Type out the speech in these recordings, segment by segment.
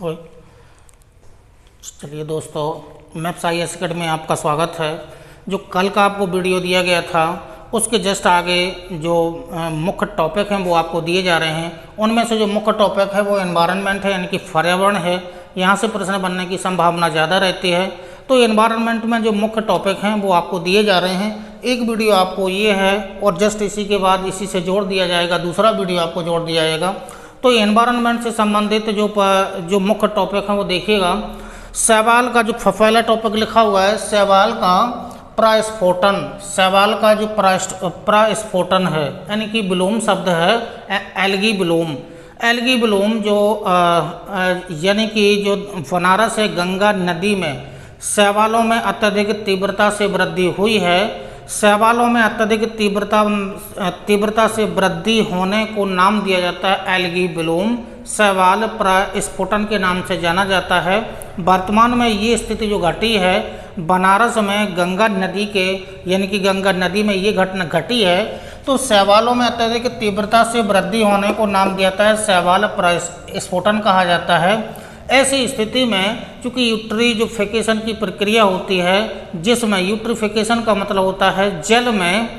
कोई चलिए दोस्तों, मैप्स IAS अकेडमी में आपका स्वागत है। जो कल का आपको वीडियो दिया गया था उसके जस्ट आगे जो मुख्य टॉपिक हैं वो आपको दिए जा रहे हैं। उनमें से जो मुख्य टॉपिक है वो एनवायरनमेंट है, यानी कि पर्यावरण है। यहाँ से प्रश्न बनने की संभावना ज़्यादा रहती है। तो एनवायरनमेंट में जो मुख्य टॉपिक हैं वो आपको दिए जा रहे हैं। एक वीडियो आपको ये है और जस्ट इसी के बाद इसी से जोड़ दिया जाएगा, दूसरा वीडियो आपको जोड़ दिया जाएगा। तो एनवायरनमेंट से संबंधित जो मुख्य टॉपिक है वो देखिएगा। शैवाल का जो पहला टॉपिक लिखा हुआ है, शैवाल का प्रस्फोटन। शैवाल का जो प्रस्फोटन है, यानी कि ब्लूम शब्द है एल्गी ब्लूम। एल्गी ब्लूम जो यानी कि जो बनारस है गंगा नदी में शैवालों में अत्यधिक तीव्रता से वृद्धि हुई है। शैवालों में अत्यधिक तीव्रता से वृद्धि होने को नाम दिया जाता है एल्गी ब्लूम। शैवाल प्रस्फोटन के नाम से जाना जाता है। वर्तमान में ये स्थिति जो घटी है बनारस में गंगा नदी के, यानी कि गंगा नदी में ये घटना घटी है। तो शैवालों में अत्यधिक तीव्रता से वृद्धि होने को नाम दिया जाता है शैवाल प्रस्फोटन कहा जाता है। ऐसी स्थिति में चूँकि यूट्रिफिकेशन की प्रक्रिया होती है, जिसमें यूट्रिफिकेशन का मतलब होता है जल में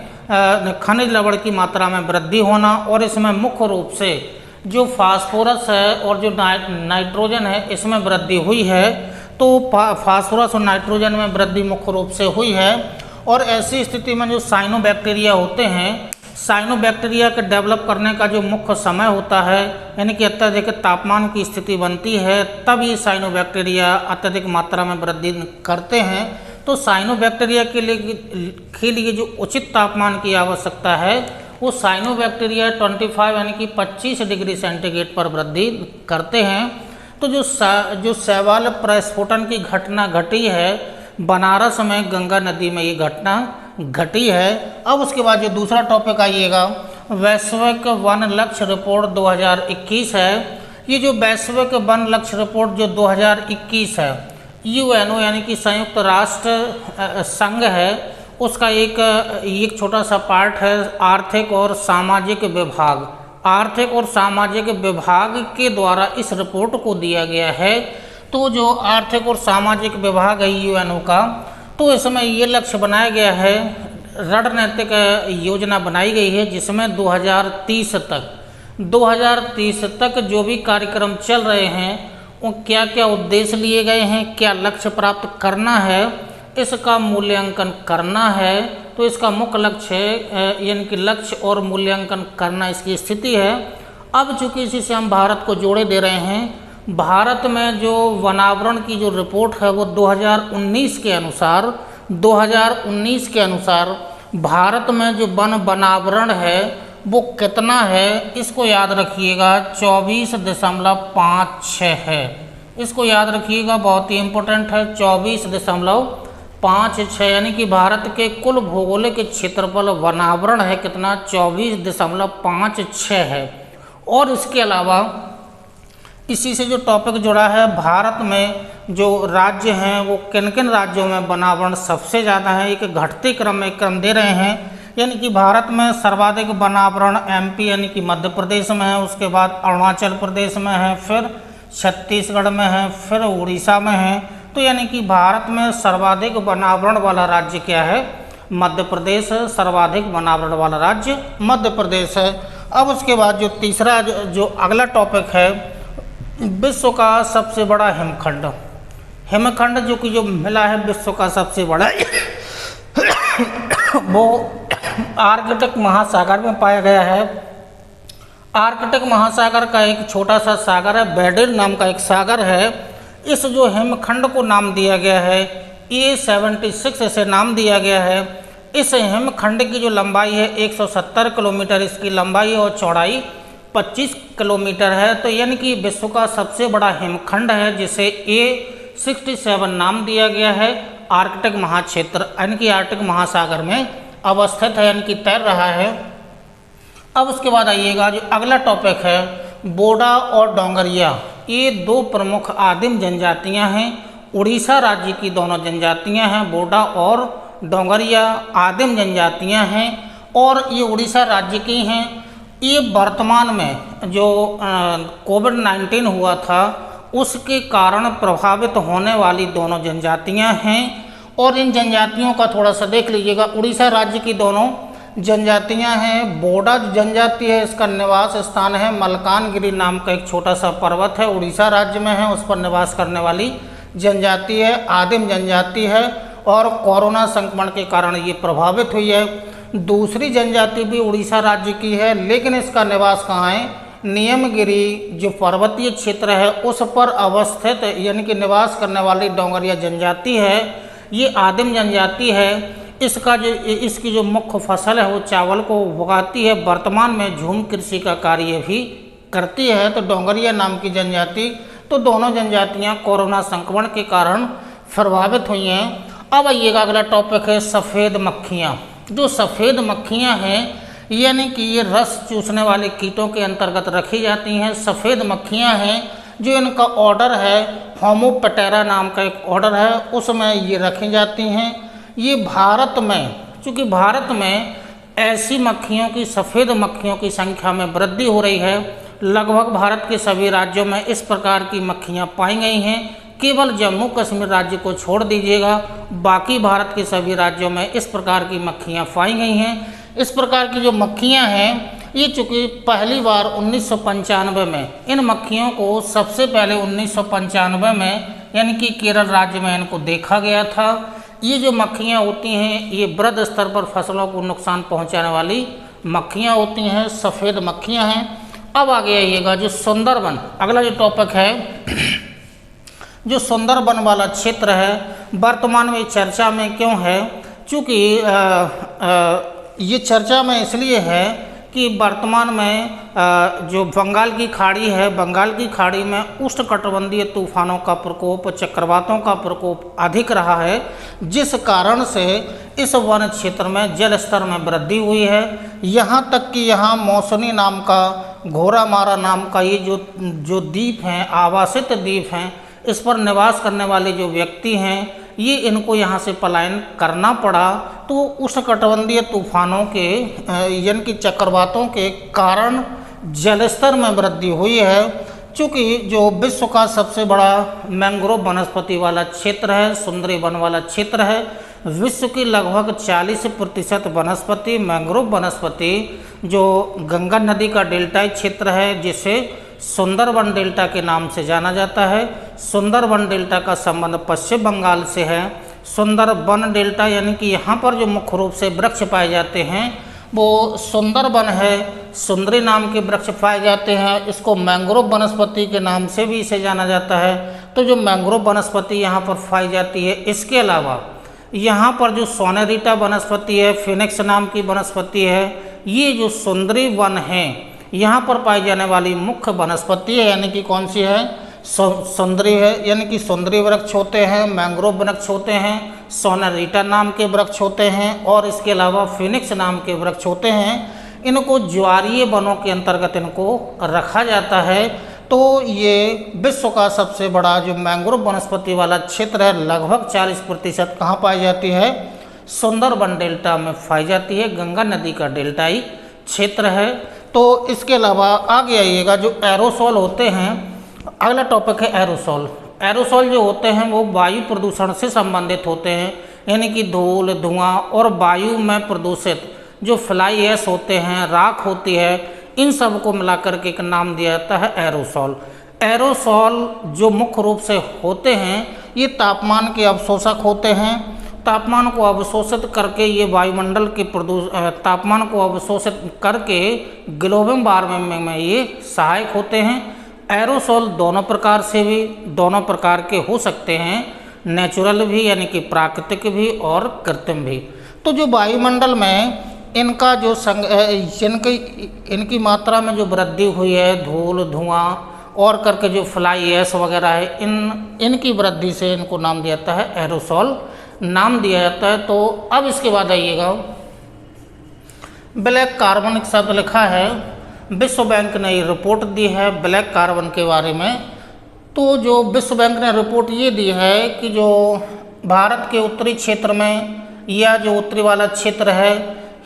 खनिज लवण की मात्रा में वृद्धि होना, और इसमें मुख्य रूप से जो फास्फोरस है और जो नाइट्रोजन है इसमें वृद्धि हुई है। तो फास्फोरस और नाइट्रोजन में वृद्धि मुख्य रूप से हुई है। और ऐसी स्थिति में जो साइनोबैक्टीरिया होते हैं, साइनोबैक्टीरिया के डेवलप करने का जो मुख्य समय होता है, यानी कि अत्यधिक तापमान की स्थिति बनती है, तब ये साइनोबैक्टीरिया अत्यधिक मात्रा में वृद्धि करते हैं। तो साइनोबैक्टीरिया के लिए जो उचित तापमान की आवश्यकता है वो साइनोबैक्टीरिया 25 यानी कि 25 डिग्री सेंटीग्रेड पर वृद्धि करते हैं। तो जो शैवाल प्रस्फोटन की घटना घटी है बनारस में गंगा नदी में ये घटना घटी है। अब उसके बाद जो दूसरा टॉपिक आइएगा, वैश्विक वन लक्ष्य रिपोर्ट 2021 है। ये जो वैश्विक वन लक्ष्य रिपोर्ट जो 2021 है, UNO यानी कि संयुक्त राष्ट्र संघ है, उसका एक छोटा सा पार्ट है आर्थिक और सामाजिक विभाग। आर्थिक और सामाजिक विभाग के द्वारा इस रिपोर्ट को दिया गया है। तो जो आर्थिक और सामाजिक विभाग है UNO का, तो इसमें ये लक्ष्य बनाया गया है, रणनीतिक योजना बनाई गई है, जिसमें 2030 तक जो भी कार्यक्रम चल रहे हैं वो क्या क्या उद्देश्य लिए गए हैं, क्या लक्ष्य प्राप्त करना है, इसका मूल्यांकन करना है। तो इसका मुख्य लक्ष्य है, यानी कि लक्ष्य और मूल्यांकन करना इसकी स्थिति है। अब चूँकि इसी से हम भारत को जोड़े दे रहे हैं, भारत में जो वनावरण की जो रिपोर्ट है वो 2019 के अनुसार भारत में जो वनावरण है वो कितना है, इसको याद रखिएगा 24.56 है। इसको याद रखिएगा, बहुत ही इम्पोर्टेंट है। 24.56 यानी कि भारत के कुल भौगोलिक क्षेत्रफल वनावरण है कितना, 24.56 है। और इसके अलावा इसी से जो टॉपिक जुड़ा है, भारत में जो राज्य हैं वो किन किन राज्यों में वनावरण सबसे ज़्यादा है, एक घटते क्रम में क्रम दे रहे हैं। यानी कि भारत में सर्वाधिक वनावरण MP यानी कि मध्य प्रदेश में है, उसके बाद अरुणाचल प्रदेश में है, फिर छत्तीसगढ़ में है, फिर उड़ीसा में है। तो यानी कि भारत में सर्वाधिक वनावरण वाला राज्य क्या है, मध्य प्रदेश है। सर्वाधिक वनावरण वाला राज्य मध्य प्रदेश है। अब उसके बाद जो तीसरा जो अगला टॉपिक है, विश्व का सबसे बड़ा हिमखंड। हिमखंड जो मिला है विश्व का सबसे बड़ा वो आर्कटिक महासागर में पाया गया है। आर्कटिक महासागर का एक छोटा सा सागर है, बेरिल नाम का एक सागर है। इस जो हिमखंड को नाम दिया गया है A76 इसे नाम दिया गया है। इस हिमखंड की जो लंबाई है 170 किलोमीटर इसकी लंबाई है, और चौड़ाई 25 किलोमीटर है। तो यानी कि विश्व का सबसे बड़ा हिमखंड है, जिसे A67 नाम दिया गया है। आर्कटिक महाक्षेत्र यानी कि आर्कटिक महासागर में अवस्थित है, यानी कि तैर रहा है। अब उसके बाद आइएगा, जो अगला टॉपिक है बोडा और डोंगरिया। ये दो प्रमुख आदिम जनजातियां हैं। उड़ीसा राज्य की दोनों जनजातियां हैं, बोडा और डोंगरिया आदिम जनजातियां हैं, और ये उड़ीसा राज्य की हैं। ये वर्तमान में जो कोविड-19 हुआ था उसके कारण प्रभावित होने वाली दोनों जनजातियां हैं। और इन जनजातियों का थोड़ा सा देख लीजिएगा। उड़ीसा राज्य की दोनों जनजातियां हैं। बोडा जनजाति है, इसका निवास स्थान है मलकानगिरी नाम का एक छोटा सा पर्वत है, उड़ीसा राज्य में है, उस पर निवास करने वाली जनजाति है, आदिम जनजाति है और कोरोना संक्रमण के कारण ये प्रभावित हुई है। दूसरी जनजाति भी उड़ीसा राज्य की है, लेकिन इसका निवास कहाँ है, नियमगिरी जो पर्वतीय क्षेत्र है उस पर अवस्थित यानी कि निवास करने वाली डोंगरिया जनजाति है। ये आदिम जनजाति है। इसकी जो मुख्य फसल है वो चावल को उगाती है। वर्तमान में झूम कृषि का कार्य भी करती है। तो डोंगरिया नाम की जनजाति, तो दोनों जनजातियां कोरोना संक्रमण के कारण प्रभावित हुई हैं। अब आइएगा अगला टॉपिक है सफ़ेद मक्खियाँ। जो सफ़ेद मक्खियाँ हैं यानी कि ये रस चूसने वाले कीटों के अंतर्गत रखी जाती हैं। सफ़ेद मक्खियाँ हैं जो इनका ऑर्डर है होमोप्टेरा नाम का एक ऑर्डर है, उसमें ये रखी जाती हैं। ये भारत में, चूँकि भारत में ऐसी मक्खियों की, सफ़ेद मक्खियों की संख्या में वृद्धि हो रही है। लगभग भारत के सभी राज्यों में इस प्रकार की मक्खियाँ पाई गई हैं। केवल जम्मू कश्मीर राज्य को छोड़ दीजिएगा, बाकी भारत के सभी राज्यों में इस प्रकार की मक्खियाँ पाई गई हैं। इस प्रकार की जो मक्खियाँ हैं ये चूँकि पहली बार 1995 में, इन मक्खियों को सबसे पहले 1995 में यानी कि केरल राज्य में इनको देखा गया था। ये जो मक्खियाँ होती हैं ये बृहद स्तर पर फसलों को नुकसान पहुंचाने वाली मक्खियाँ होती हैं, सफ़ेद मक्खियाँ हैं। अब आगे आइएगा जो सुंदरबन, अगला जो टॉपिक है जो सुंदरबन वाला क्षेत्र है, वर्तमान में चर्चा में क्यों है, चूँकि ये चर्चा में इसलिए है कि वर्तमान में जो बंगाल की खाड़ी है, बंगाल की खाड़ी में उष्णकटिबंधीय तूफानों का प्रकोप, चक्रवातों का प्रकोप अधिक रहा है, जिस कारण से इस वन क्षेत्र में जल स्तर में वृद्धि हुई है। यहाँ तक कि यहाँ मौसनी नाम का, घोरामारा नाम का ये जो द्वीप हैं, आवासित द्वीप हैं, इस पर निवास करने वाले जो व्यक्ति हैं ये इनको यहाँ से पलायन करना पड़ा। तो उष्णकटिबंधीय तूफानों के यानी कि चक्रवातों के कारण जलस्तर में वृद्धि हुई है। चूँकि जो विश्व का सबसे बड़ा मैंग्रोव वनस्पति वाला क्षेत्र है, सुंदरी वन वाला क्षेत्र है, विश्व की लगभग 40% वनस्पति, मैंग्रोव वनस्पति जो गंगा नदी का डेल्टाई क्षेत्र है, जिसे सुंदरबन डेल्टा के नाम से जाना जाता है। सुंदरबन डेल्टा का संबंध पश्चिम बंगाल से है। सुंदरबन डेल्टा यानी कि यहाँ पर जो मुख्य रूप से वृक्ष पाए जाते हैं वो सुंदरबन है, सुंदरी नाम के वृक्ष पाए जाते हैं। इसको मैंग्रोव वनस्पति के नाम से भी इसे जाना जाता है। तो जो मैंग्रोव वनस्पति यहाँ पर पाई जाती है, इसके अलावा यहाँ पर जो सोनेरिटा वनस्पति है, फिनिक्स नाम की वनस्पति है, ये जो सुंदरी वन है यहाँ पर पाई जाने वाली मुख्य वनस्पति है, यानी कि कौन सी है, सुंदरी है। यानी कि सुंदरी वृक्ष होते हैं, मैंग्रोव वृक्ष होते हैं, सोनेरिटा नाम के वृक्ष होते हैं और इसके अलावा फिनिक्स नाम के वृक्ष होते हैं। इनको ज्वारीय वनों के अंतर्गत इनको रखा जाता है। तो ये विश्व का सबसे बड़ा जो मैंग्रोव वनस्पति वाला क्षेत्र है, लगभग 40% कहाँ पाई जाती है, सुंदरबन डेल्टा में पाई जाती है, गंगा नदी का डेल्टाई क्षेत्र है। तो इसके अलावा आगे आइएगा जो एरोसोल होते हैं, अगला टॉपिक है एरोसोल। एरोसोल जो होते हैं वो वायु प्रदूषण से संबंधित होते हैं, यानी कि धूल, धुआं और वायु में प्रदूषित जो फ्लाई ऐश होते हैं, राख होती है, इन सब को मिलाकर के एक नाम दिया जाता है एरोसोल। एरोसोल जो मुख्य रूप से होते हैं ये तापमान के अवशोषक होते हैं। तापमान को अवशोषित करके ये वायुमंडल के तापमान को अवशोषित करके ग्लोबल वार्मिंग में ये सहायक होते हैं। एरोसोल दोनों प्रकार के हो सकते हैं, नेचुरल भी यानी कि प्राकृतिक भी और कृत्रिम भी। तो जो वायुमंडल में इनका जो इनकी मात्रा में जो वृद्धि हुई है, धूल, धुआं और करके जो फ्लाई ऐश वगैरह है, इनकी वृद्धि से इनको नाम दिया जाता है एरोसोल नाम दिया जाता है। तो अब इसके बाद आइएगा ब्लैक कार्बन एक शब्द लिखा है, विश्व बैंक ने ये रिपोर्ट दी है ब्लैक कार्बन के बारे में। तो जो विश्व बैंक ने रिपोर्ट ये दी है कि जो भारत के उत्तरी क्षेत्र में या जो उत्तरी वाला क्षेत्र है,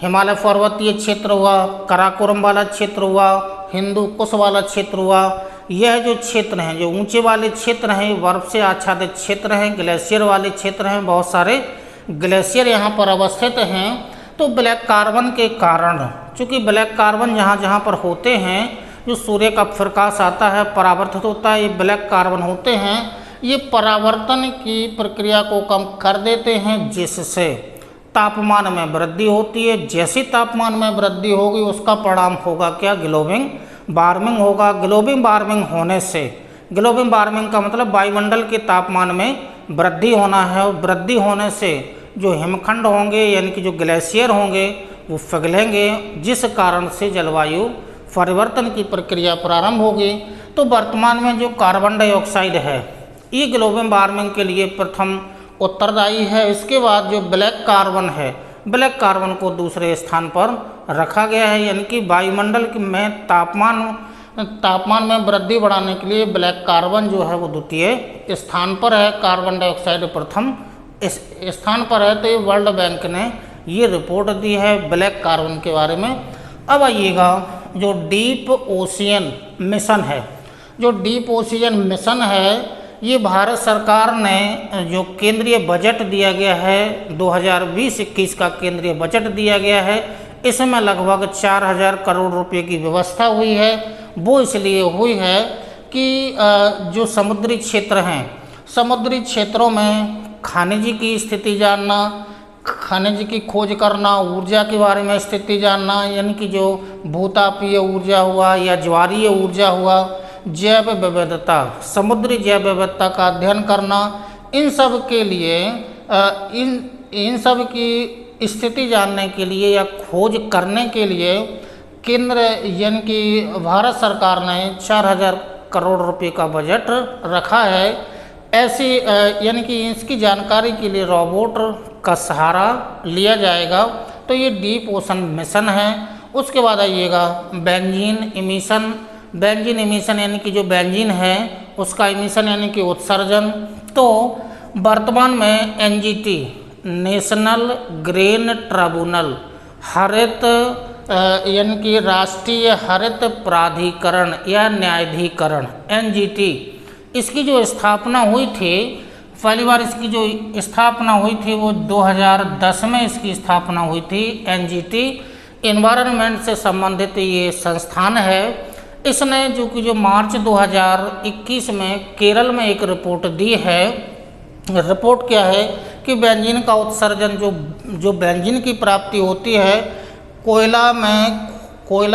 हिमालय पर्वतीय क्षेत्र हुआ, काराकोरम वाला क्षेत्र हुआ, हिंदू कुश वाला क्षेत्र हुआ, यह जो क्षेत्र हैं, जो ऊंचे वाले क्षेत्र हैं, बर्फ से आच्छादित क्षेत्र हैं, ग्लेशियर वाले क्षेत्र हैं, बहुत सारे ग्लेशियर यहाँ पर अवस्थित हैं। तो ब्लैक कार्बन के कारण, चूँकि ब्लैक कार्बन जहाँ जहाँ पर होते हैं, जो सूर्य का प्रकाश आता है परावर्तित होता है, ये ब्लैक कार्बन होते हैं, ये परावर्तन की प्रक्रिया को कम कर देते हैं, जिससे तापमान में वृद्धि होती है। जैसी तापमान में वृद्धि होगी उसका परिणाम होगा क्या, ग्लोबल वार्मिंग होगा। ग्लोबल वार्मिंग होने से, ग्लोबल वार्मिंग का मतलब वायुमंडल के तापमान में वृद्धि होना है, और वृद्धि होने से जो हिमखंड होंगे यानी कि जो ग्लेशियर होंगे वो पिघलेंगे, जिस कारण से जलवायु परिवर्तन की प्रक्रिया प्रारंभ होगी। तो वर्तमान में जो कार्बन डाइऑक्साइड है ये ग्लोबल वार्मिंग के लिए प्रथम उत्तरदायी है। इसके बाद जो ब्लैक कार्बन है, ब्लैक कार्बन को दूसरे स्थान पर रखा गया है, यानी कि वायुमंडल में तापमान में वृद्धि बढ़ाने के लिए ब्लैक कार्बन जो है वो द्वितीय स्थान पर है, कार्बन डाइऑक्साइड प्रथम इस स्थान पर है। तो ये वर्ल्ड बैंक ने ये रिपोर्ट दी है ब्लैक कार्बन के बारे में। अब आइएगा जो डीप ओशियन मिशन है, जो डीप ओशियन मिशन है ये भारत सरकार ने जो केंद्रीय बजट दिया गया है 2020-21 का केंद्रीय बजट दिया गया है, इसमें लगभग 4000 करोड़ रुपए की व्यवस्था हुई है। वो इसलिए हुई है कि जो समुद्री क्षेत्र हैं, समुद्री क्षेत्रों में खनिज की स्थिति जानना, खनिज की खोज करना, ऊर्जा के बारे में स्थिति जानना, यानी कि जो भूतापीय ऊर्जा हुआ या ज्वारीय ऊर्जा हुआ, जैव विविधता, समुद्री जैव विविधता का अध्ययन करना, इन सब के लिए इन सब की स्थिति जानने के लिए या खोज करने के लिए केंद्र यानी कि भारत सरकार ने 4000 करोड़ रुपए का बजट रखा है। ऐसी यानी कि इसकी जानकारी के लिए रोबोट का सहारा लिया जाएगा। तो ये डीप ओशन मिशन है। उसके बाद आइएगा बेंजीन इमिशन। बेंजीन इमिशन यानी कि जो बेंजीन है उसका इमिशन यानी कि उत्सर्जन। तो वर्तमान में एनजीटी नेशनल ग्रीन ट्रिब्यूनल हरित यानी कि राष्ट्रीय हरित प्राधिकरण या न्यायाधिकरण एनजीटी, इसकी जो स्थापना हुई थी, पहली बार इसकी जो स्थापना हुई थी वो 2010 में इसकी स्थापना हुई थी। एनजीटी एनवायरनमेंट से संबंधित ये संस्थान है। इसने जो मार्च 2021 में केरल में एक रिपोर्ट दी है। रिपोर्ट क्या है कि बेंजीन का उत्सर्जन जो बेंजीन की प्राप्ति होती है कोयला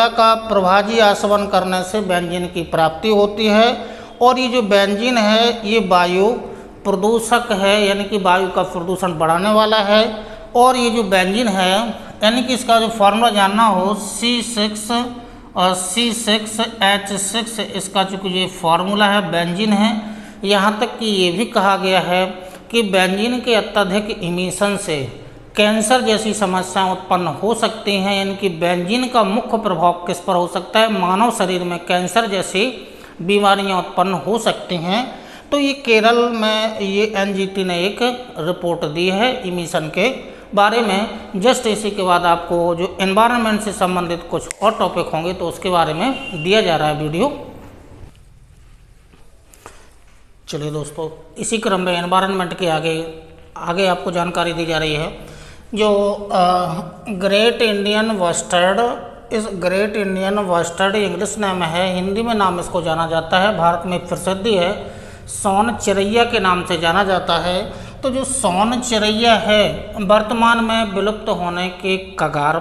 का प्रभाजी आसवन करने से बेंजीन की प्राप्ति होती है। और ये जो बेंजीन है ये वायु प्रदूषक है, यानी कि वायु का प्रदूषण बढ़ाने वाला है। और ये जो बेंजीन है यानी कि इसका जो फार्मूला जानना हो C6H6, इसका जो ये फार्मूला है बेंजीन है। यहाँ तक कि ये भी कहा गया है कि बेंजीन के अत्यधिक इमिशन से कैंसर जैसी समस्याएं उत्पन्न हो सकती हैं। यानी कि बेंजीन का मुख्य प्रभाव किस पर हो सकता है, मानव शरीर में कैंसर जैसी बीमारियां उत्पन्न हो सकती हैं। तो ये केरल में ये एनजीटी ने एक रिपोर्ट दी है इमिशन के बारे में। जस्ट इसी के बाद आपको जो एनवायरनमेंट से संबंधित कुछ और टॉपिक होंगे तो उसके बारे में दिया जा रहा है वीडियो। चलिए दोस्तों, इसी क्रम में एनवायरनमेंट के आगे आपको जानकारी दी जा रही है। जो ग्रेट इंडियन बस्टर्ड, इस ग्रेट इंडियन बस्टर्ड इंग्लिश नाम है, हिंदी में नाम इसको जाना जाता है, भारत में प्रसिद्धि है, सोन चिरैया के नाम से जाना जाता है। तो जो सोन चिरैया है वर्तमान में विलुप्त होने के कगार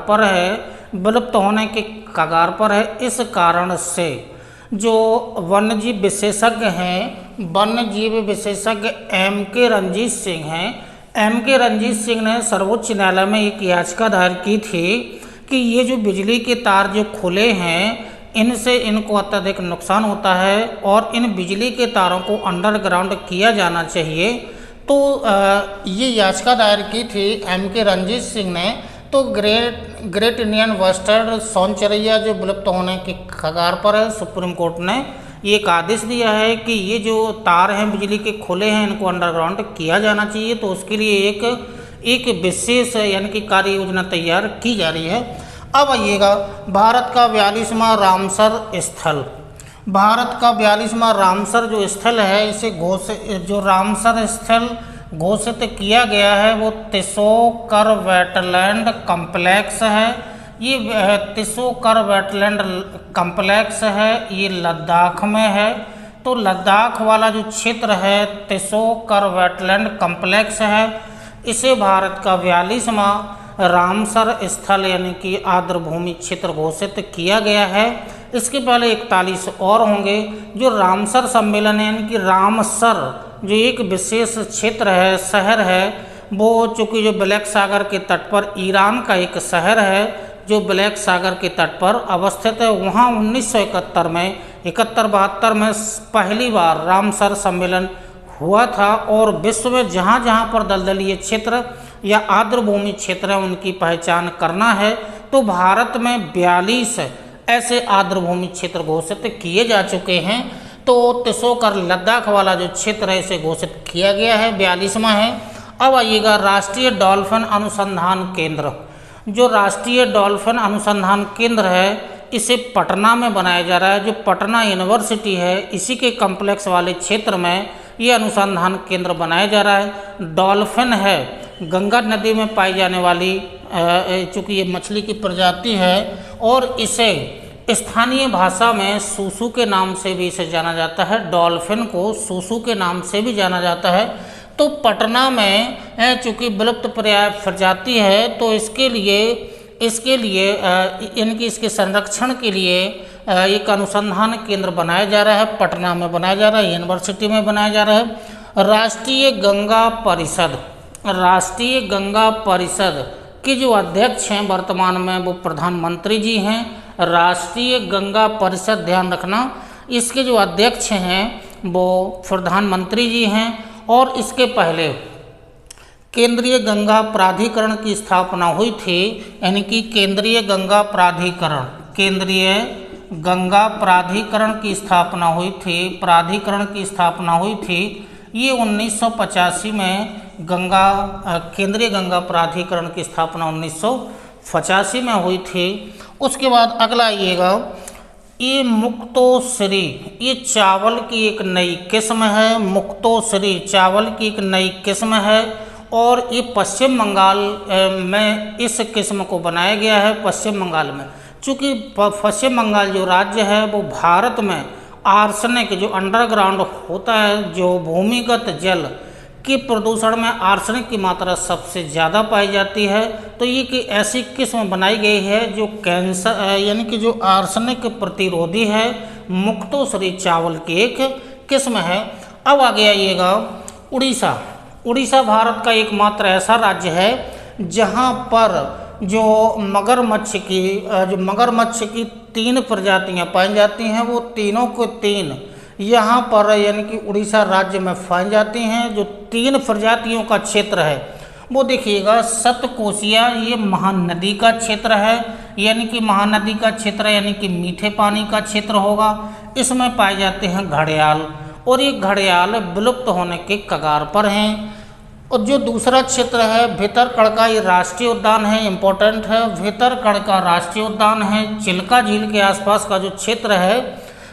पर है। इस कारण से जो वन्यजीव विशेषज्ञ हैं, वन्यजीव विशेषज्ञ एम.के. रंजीत सिंह हैं। एम.के. रंजीत सिंह ने सर्वोच्च न्यायालय में एक याचिका दायर की थी कि ये जो बिजली के तार जो खुले हैं इनसे इनको अत्यधिक नुकसान होता है और इन बिजली के तारों को अंडरग्राउंड किया जाना चाहिए। तो ये याचिका दायर की थी एम.के. रंजीत सिंह ने। तो ग्रेट इंडियन बस्टर्ड सोन चिरैया जो विलुप्त होने के कगार पर है, सुप्रीम कोर्ट ने ये एक आदेश दिया है कि ये जो तार हैं बिजली के खुले हैं इनको अंडरग्राउंड किया जाना चाहिए। तो उसके लिए एक विशेष यानी कि कार्य योजना तैयार की जा रही है। अब आइएगा भारत का 42वां रामसर स्थल। भारत का 42वां रामसर जो स्थल है, इसे जो रामसर स्थल घोषित किया गया है वो तिसोकर वेटलैंड कम्प्लेक्स है। ये तिसोकर वेटलैंड कम्प्लेक्स है, ये लद्दाख में है। तो लद्दाख वाला जो क्षेत्र है तिसोकर वेटलैंड कम्प्लेक्स है, इसे भारत का 42वां रामसर स्थल यानी कि आर्द्रभूमि क्षेत्र घोषित किया गया है। इसके पहले 41 और होंगे। जो रामसर सम्मेलन है यानी कि रामसर जो एक विशेष क्षेत्र है, शहर है, वो चूँकि जो ब्लैक सागर के तट पर, ईरान का एक शहर है जो ब्लैक सागर के तट पर अवस्थित है, वहाँ 1971 में 71-72 में पहली बार रामसर सम्मेलन हुआ था। और विश्व में जहाँ जहाँ पर दलदलीय क्षेत्र या आर्द्रभूमि क्षेत्र है उनकी पहचान करना है, तो भारत में 42 ऐसे आर्द्रभूमि क्षेत्र घोषित किए जा चुके हैं। तो तिसोकर लद्दाख वाला जो क्षेत्र है इसे घोषित किया गया है, 42वां है। अब आइएगा राष्ट्रीय डॉल्फिन अनुसंधान केंद्र। जो राष्ट्रीय डॉल्फिन अनुसंधान केंद्र है इसे पटना में बनाया जा रहा है। जो पटना यूनिवर्सिटी है इसी के कम्प्लेक्स वाले क्षेत्र में ये अनुसंधान केंद्र बनाया जा रहा है। डॉल्फिन है गंगा नदी में पाई जाने वाली, चूँकि ये मछली की प्रजाति है और इसे स्थानीय भाषा में सूसू के नाम से भी इसे जाना जाता है। डॉल्फिन को सूसू के नाम से भी जाना जाता है। तो पटना में चूँकि विलुप्त प्राय प्रजाति है तो इसके लिए इनकी इसके संरक्षण के लिए एक अनुसंधान केंद्र बनाया जा रहा है, पटना में बनाया जा रहा है, यूनिवर्सिटी में बनाया जा रहा है। राष्ट्रीय गंगा परिषद के जो अध्यक्ष हैं वर्तमान में वो प्रधानमंत्री जी हैं। राष्ट्रीय गंगा परिषद, ध्यान रखना, इसके जो अध्यक्ष हैं वो प्रधानमंत्री जी हैं। और इसके पहले केंद्रीय गंगा प्राधिकरण की स्थापना हुई थी, यानी कि केंद्रीय गंगा प्राधिकरण की स्थापना हुई थी। ये 1985 में केंद्रीय गंगा प्राधिकरण की स्थापना 1985 में हुई थी। उसके बाद अगला आइएगा, ये मुक्तोश्री, ये चावल की एक नई किस्म है। मुक्तोश्री चावल की एक नई किस्म है और ये पश्चिम बंगाल में इस किस्म को बनाया गया है। पश्चिम बंगाल में, चूँकि पश्चिम बंगाल जो राज्य है वो भारत में आर्सेनिक जो अंडरग्राउंड होता है, जो भूमिगत जल के प्रदूषण में आर्सेनिक की मात्रा सबसे ज़्यादा पाई जाती है। तो ये कि ऐसी किस्म बनाई गई है जो कैंसर यानी कि जो आर्सेनिक प्रतिरोधी है। मुक्तोश्री चावल की एक किस्म है। अब आगे आइएगा उड़ीसा भारत का एकमात्र ऐसा राज्य है जहाँ पर जो मगरमच्छ की 3 प्रजातियाँ पाई जाती हैं, वो तीनों को 3 यहाँ पर यानी कि उड़ीसा राज्य में पाई जाती हैं। जो 3 प्रजातियों का क्षेत्र है वो देखिएगा, सतकोशिया, ये महानदी का क्षेत्र है, यानी कि महानदी का क्षेत्र यानी कि मीठे पानी का क्षेत्र होगा। इसमें पाए जाते हैं घड़ियाल और ये घड़ियाल विलुप्त होने के कगार पर हैं। और जो दूसरा क्षेत्र है भितरकणका, ये राष्ट्रीय उद्यान है, इम्पोर्टेंट है। भितरकणका राष्ट्रीय उद्यान है। चिल्का झील के आसपास का जो क्षेत्र है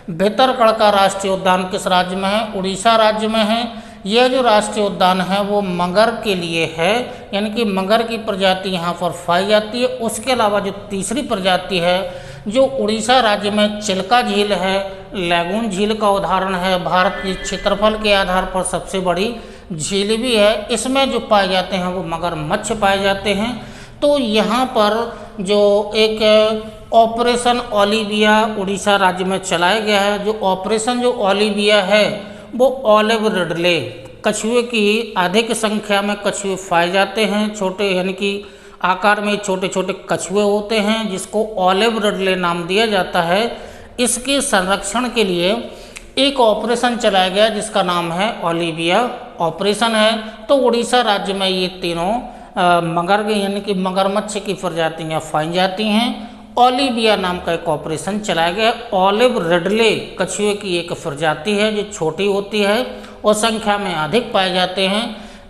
भितरकणका राष्ट्रीय उद्यान किस राज्य में है? उड़ीसा राज्य में है। यह जो राष्ट्रीय उद्यान है वो मगर के लिए है, यानी कि मगर की प्रजाति यहाँ पर पाई जाती है। उसके अलावा जो तीसरी प्रजाति है जो उड़ीसा राज्य में चिल्का झील है, लैगून झील का उदाहरण है, भारत के क्षेत्रफल के आधार पर सबसे बड़ी झील भी है। इसमें जो पाए जाते हैं वो मगरमच्छ पाए जाते हैं। तो यहाँ पर जो एक ऑपरेशन ओलिविया उड़ीसा राज्य में चलाया गया है। जो ऑपरेशन जो ओलिविया है वो ऑलिव रिडले, कछुए की अधिक संख्या में कछुए पाए जाते हैं, छोटे यानी कि आकार में छोटे छोटे कछुए होते हैं, जिसको ऑलिव रिडले नाम दिया जाता है। इसके संरक्षण के लिए एक ऑपरेशन चलाया गया जिसका नाम है ओलिविया ऑपरेशन है। तो उड़ीसा राज्य में ये तीनों मगर यानी कि मगरमच्छ की प्रजातियाँ पाई जाती हैं। ओलिविया नाम का एक ऑपरेशन चलाया गया। ऑलिव रिडले कछुए की एक प्रजाति है जो छोटी होती है और संख्या में अधिक पाए जाते हैं।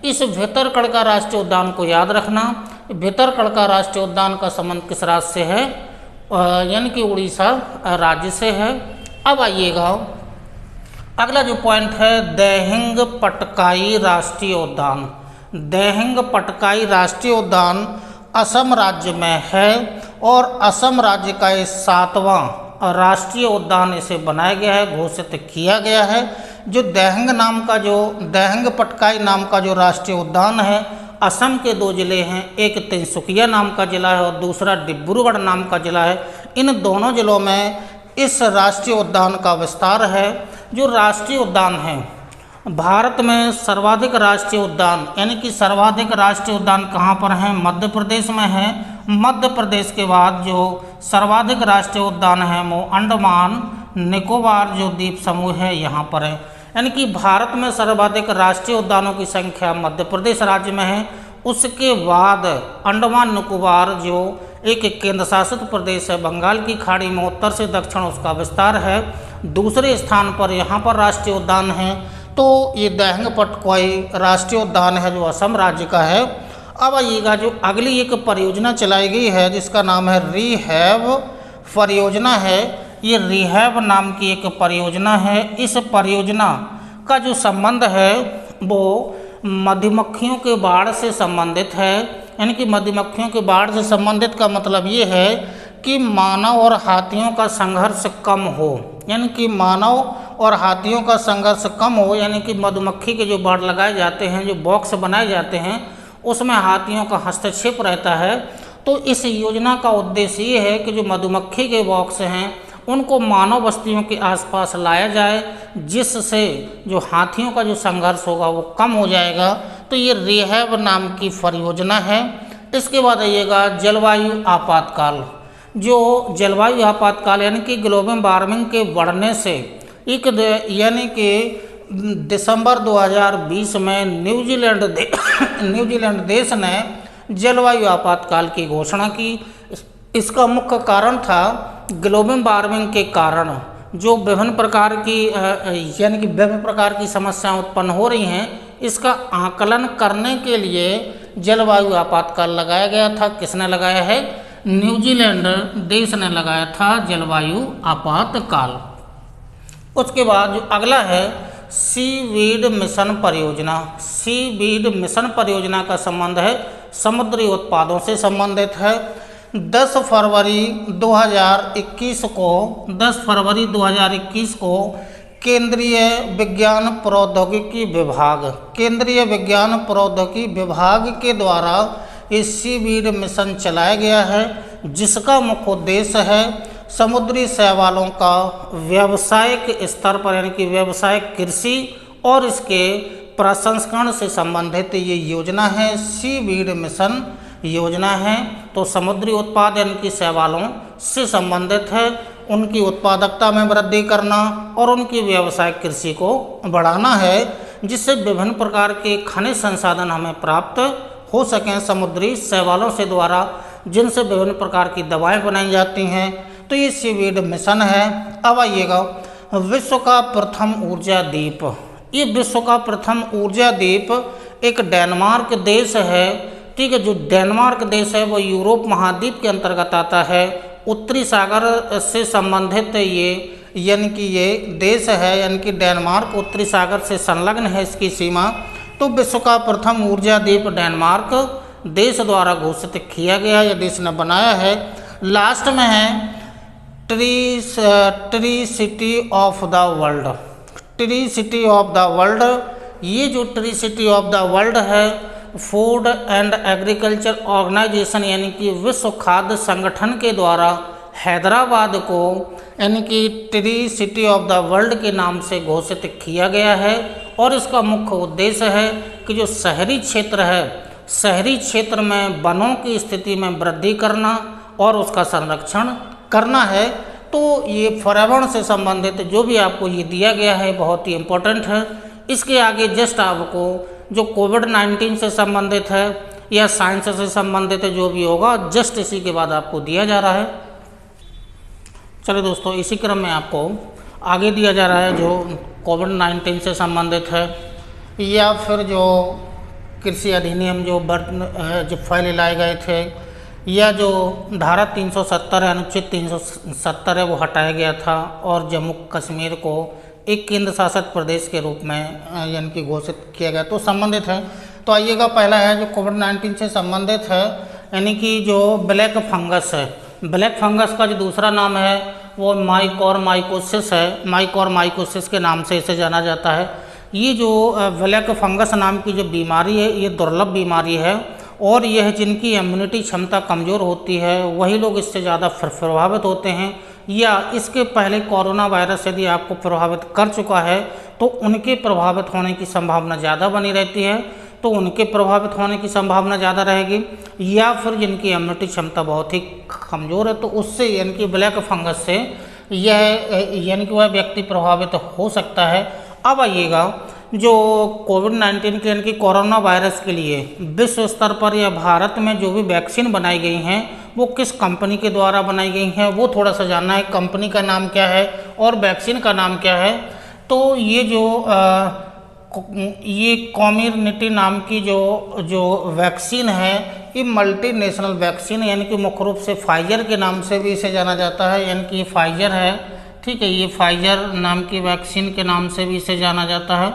इस भितरकणका राष्ट्रीय उद्यान को याद रखना। भितरकणका राष्ट्रीय उद्यान का संबंध किस राज्य से है? यानी कि उड़ीसा राज्य से है। अब आइएगा अगला जो पॉइंट है, दिहिंग पटकाई राष्ट्रीय उद्यान। दिहिंग पटकाई राष्ट्रीय उद्यान असम राज्य में है और असम राज्य का ये 7वां राष्ट्रीय उद्यान इसे बनाया गया है, घोषित किया गया है। जो दिहिंग पटकाई नाम का जो राष्ट्रीय उद्यान है, असम के 2 जिले हैं, एक तिनसुकिया नाम का जिला है और दूसरा डिब्रूगढ़ नाम का जिला है। इन दोनों जिलों में इस राष्ट्रीय उद्यान का विस्तार है। जो राष्ट्रीय उद्यान है, भारत में सर्वाधिक राष्ट्रीय उद्यान यानी कि सर्वाधिक राष्ट्रीय उद्यान कहाँ पर हैं? मध्य प्रदेश में है। मध्य प्रदेश के बाद जो सर्वाधिक राष्ट्रीय उद्यान है वो अंडमान निकोबार जो द्वीप समूह है यहाँ पर है। यानी कि भारत में सर्वाधिक राष्ट्रीय उद्यानों की संख्या मध्य प्रदेश राज्य में है। उसके बाद अंडमान निकोबार जो एक केंद्र शासित प्रदेश है, बंगाल की खाड़ी में उत्तर से दक्षिण उसका विस्तार है, दूसरे स्थान पर यहाँ पर राष्ट्रीय उद्यान है। तो ये दिहिंग पटकाई राष्ट्रीय उद्यान है जो असम राज्य का है। अब आइएगा जो अगली एक परियोजना चलाई गई है जिसका नाम है रिहैब परियोजना है। ये रिहैब नाम की एक परियोजना है। इस परियोजना का जो संबंध है वो मधुमक्खियों के बाढ़ से संबंधित है। यानी कि मधुमक्खियों के बाढ़ से संबंधित का मतलब ये है कि मानव और हाथियों का संघर्ष कम हो, यानी कि मानव और हाथियों का संघर्ष कम हो। यानी कि मधुमक्खी के जो बाड़ लगाए जाते हैं, जो बॉक्स बनाए जाते हैं, उसमें हाथियों का हस्तक्षेप रहता है। तो इस योजना का उद्देश्य ये है कि जो मधुमक्खी के बॉक्स हैं उनको मानव बस्तियों के आसपास लाया जाए, जिससे जो हाथियों का जो संघर्ष होगा वो कम हो जाएगा। तो ये रिहैब नाम की परियोजना है। इसके बाद आइएगा जलवायु आपातकाल। जो जलवायु आपातकाल यानी कि ग्लोबल वार्मिंग के बढ़ने से यानी कि दिसंबर 2020 में न्यूजीलैंड देश ने जलवायु आपातकाल की घोषणा की। इसका मुख्य कारण था ग्लोबल वार्मिंग के कारण जो विभिन्न प्रकार की समस्याएं उत्पन्न हो रही हैं, इसका आकलन करने के लिए जलवायु आपातकाल लगाया गया था। किसने लगाया है? न्यूजीलैंड देश ने लगाया था जलवायु आपातकाल। उसके बाद जो अगला है सीवीड मिशन परियोजना। सीवीड मिशन परियोजना का संबंध है समुद्री उत्पादों से संबंधित है। 10 फरवरी 2021 को केंद्रीय विज्ञान प्रौद्योगिकी विभाग के द्वारा इस सीवीड मिशन चलाया गया है, जिसका मुख्य उद्देश्य है समुद्री शैवालों का व्यावसायिक स्तर पर यानी कि व्यावसायिक कृषि और इसके प्रसंस्करण से संबंधित ये योजना है। सीवीड मिशन योजना है तो समुद्री उत्पाद यानी कि शैवालों से संबंधित है, उनकी उत्पादकता में वृद्धि करना और उनकी व्यावसायिक कृषि को बढ़ाना है, जिससे विभिन्न प्रकार के खनिज संसाधन हमें प्राप्त हो सकें समुद्री शैवालों से द्वारा, जिनसे विभिन्न प्रकार की दवाएं बनाई जाती हैं। तो ये सीवीड मिशन है। अब आइएगा विश्व का प्रथम ऊर्जा द्वीप। ये विश्व का प्रथम ऊर्जा द्वीप एक डेनमार्क देश है। ठीक है, जो डेनमार्क देश है वो यूरोप महाद्वीप के अंतर्गत आता है। उत्तरी सागर से संबंधित ये यानी कि ये देश है, यानी कि डेनमार्क उत्तरी सागर से संलग्न है इसकी सीमा। तो विश्व का प्रथम ऊर्जा द्वीप डेनमार्क देश द्वारा घोषित किया गया, यह देश ने बनाया है। लास्ट में है tree city of the world. Tree city of the world, ये जो tree city of the world है फूड एंड एग्रीकल्चर ऑर्गेनाइजेशन यानी कि विश्व खाद्य संगठन के द्वारा हैदराबाद को यानी कि tree city of the world के नाम से घोषित किया गया है। और इसका मुख्य उद्देश्य है कि जो शहरी क्षेत्र है, शहरी क्षेत्र में वनों की स्थिति में वृद्धि करना और उसका संरक्षण करना है। तो ये पर्यावरण से संबंधित जो भी आपको ये दिया गया है बहुत ही इम्पोर्टेंट है। इसके आगे जस्ट आपको जो कोविड-19 से संबंधित है या साइंस से संबंधित है जो भी होगा जस्ट इसी के बाद आपको दिया जा रहा है। चलिए दोस्तों, इसी क्रम में आपको आगे दिया जा रहा है जो कोविड-19 से संबंधित है या फिर जो कृषि अधिनियम जो फैले लाए गए थे या जो धारा 370 है, अनुच्छेद 370 है, वो हटाया गया था और जम्मू कश्मीर को एक केंद्र शासित प्रदेश के रूप में यानी कि घोषित किया गया, तो संबंधित है। तो आइएगा, पहला है जो कोविड-19 से संबंधित है, यानी कि जो ब्लैक फंगस है। ब्लैक फंगस का जो दूसरा नाम है वो माइकोरमाइकोसिस है। माइकोरमाइकोसिस के नाम से इसे जाना जाता है। ये जो ब्लैक फंगस नाम की जो बीमारी है, ये दुर्लभ बीमारी है और यह जिनकी इम्यूनिटी क्षमता कमज़ोर होती है वही लोग इससे ज़्यादा प्रभावित होते हैं, या इसके पहले कोरोना वायरस यदि आपको प्रभावित कर चुका है तो उनके प्रभावित होने की संभावना ज़्यादा बनी रहती है, तो उनके प्रभावित होने की संभावना ज़्यादा रहेगी। या फिर जिनकी इम्यूनिटी क्षमता बहुत ही कमज़ोर है तो उससे यानी कि ब्लैक फंगस से यह यानी कि वह व्यक्ति प्रभावित हो सकता है। अब आइएगा, जो कोविड-19 के यानी कि कोरोना वायरस के लिए विश्व स्तर पर या भारत में जो भी वैक्सीन बनाई गई हैं वो किस कंपनी के द्वारा बनाई गई हैं, वो थोड़ा सा जानना है। कंपनी का नाम क्या है और वैक्सीन का नाम क्या है। तो ये जो ये कॉमिर्निटी नाम की जो वैक्सीन है, ये मल्टीनेशनल वैक्सीन यानी कि मुख्य रूप से फाइजर के नाम से भी इसे जाना जाता है, यानी कि ये फाइजर है, ठीक है। ये फाइजर नाम की वैक्सीन के नाम से भी इसे जाना जाता है।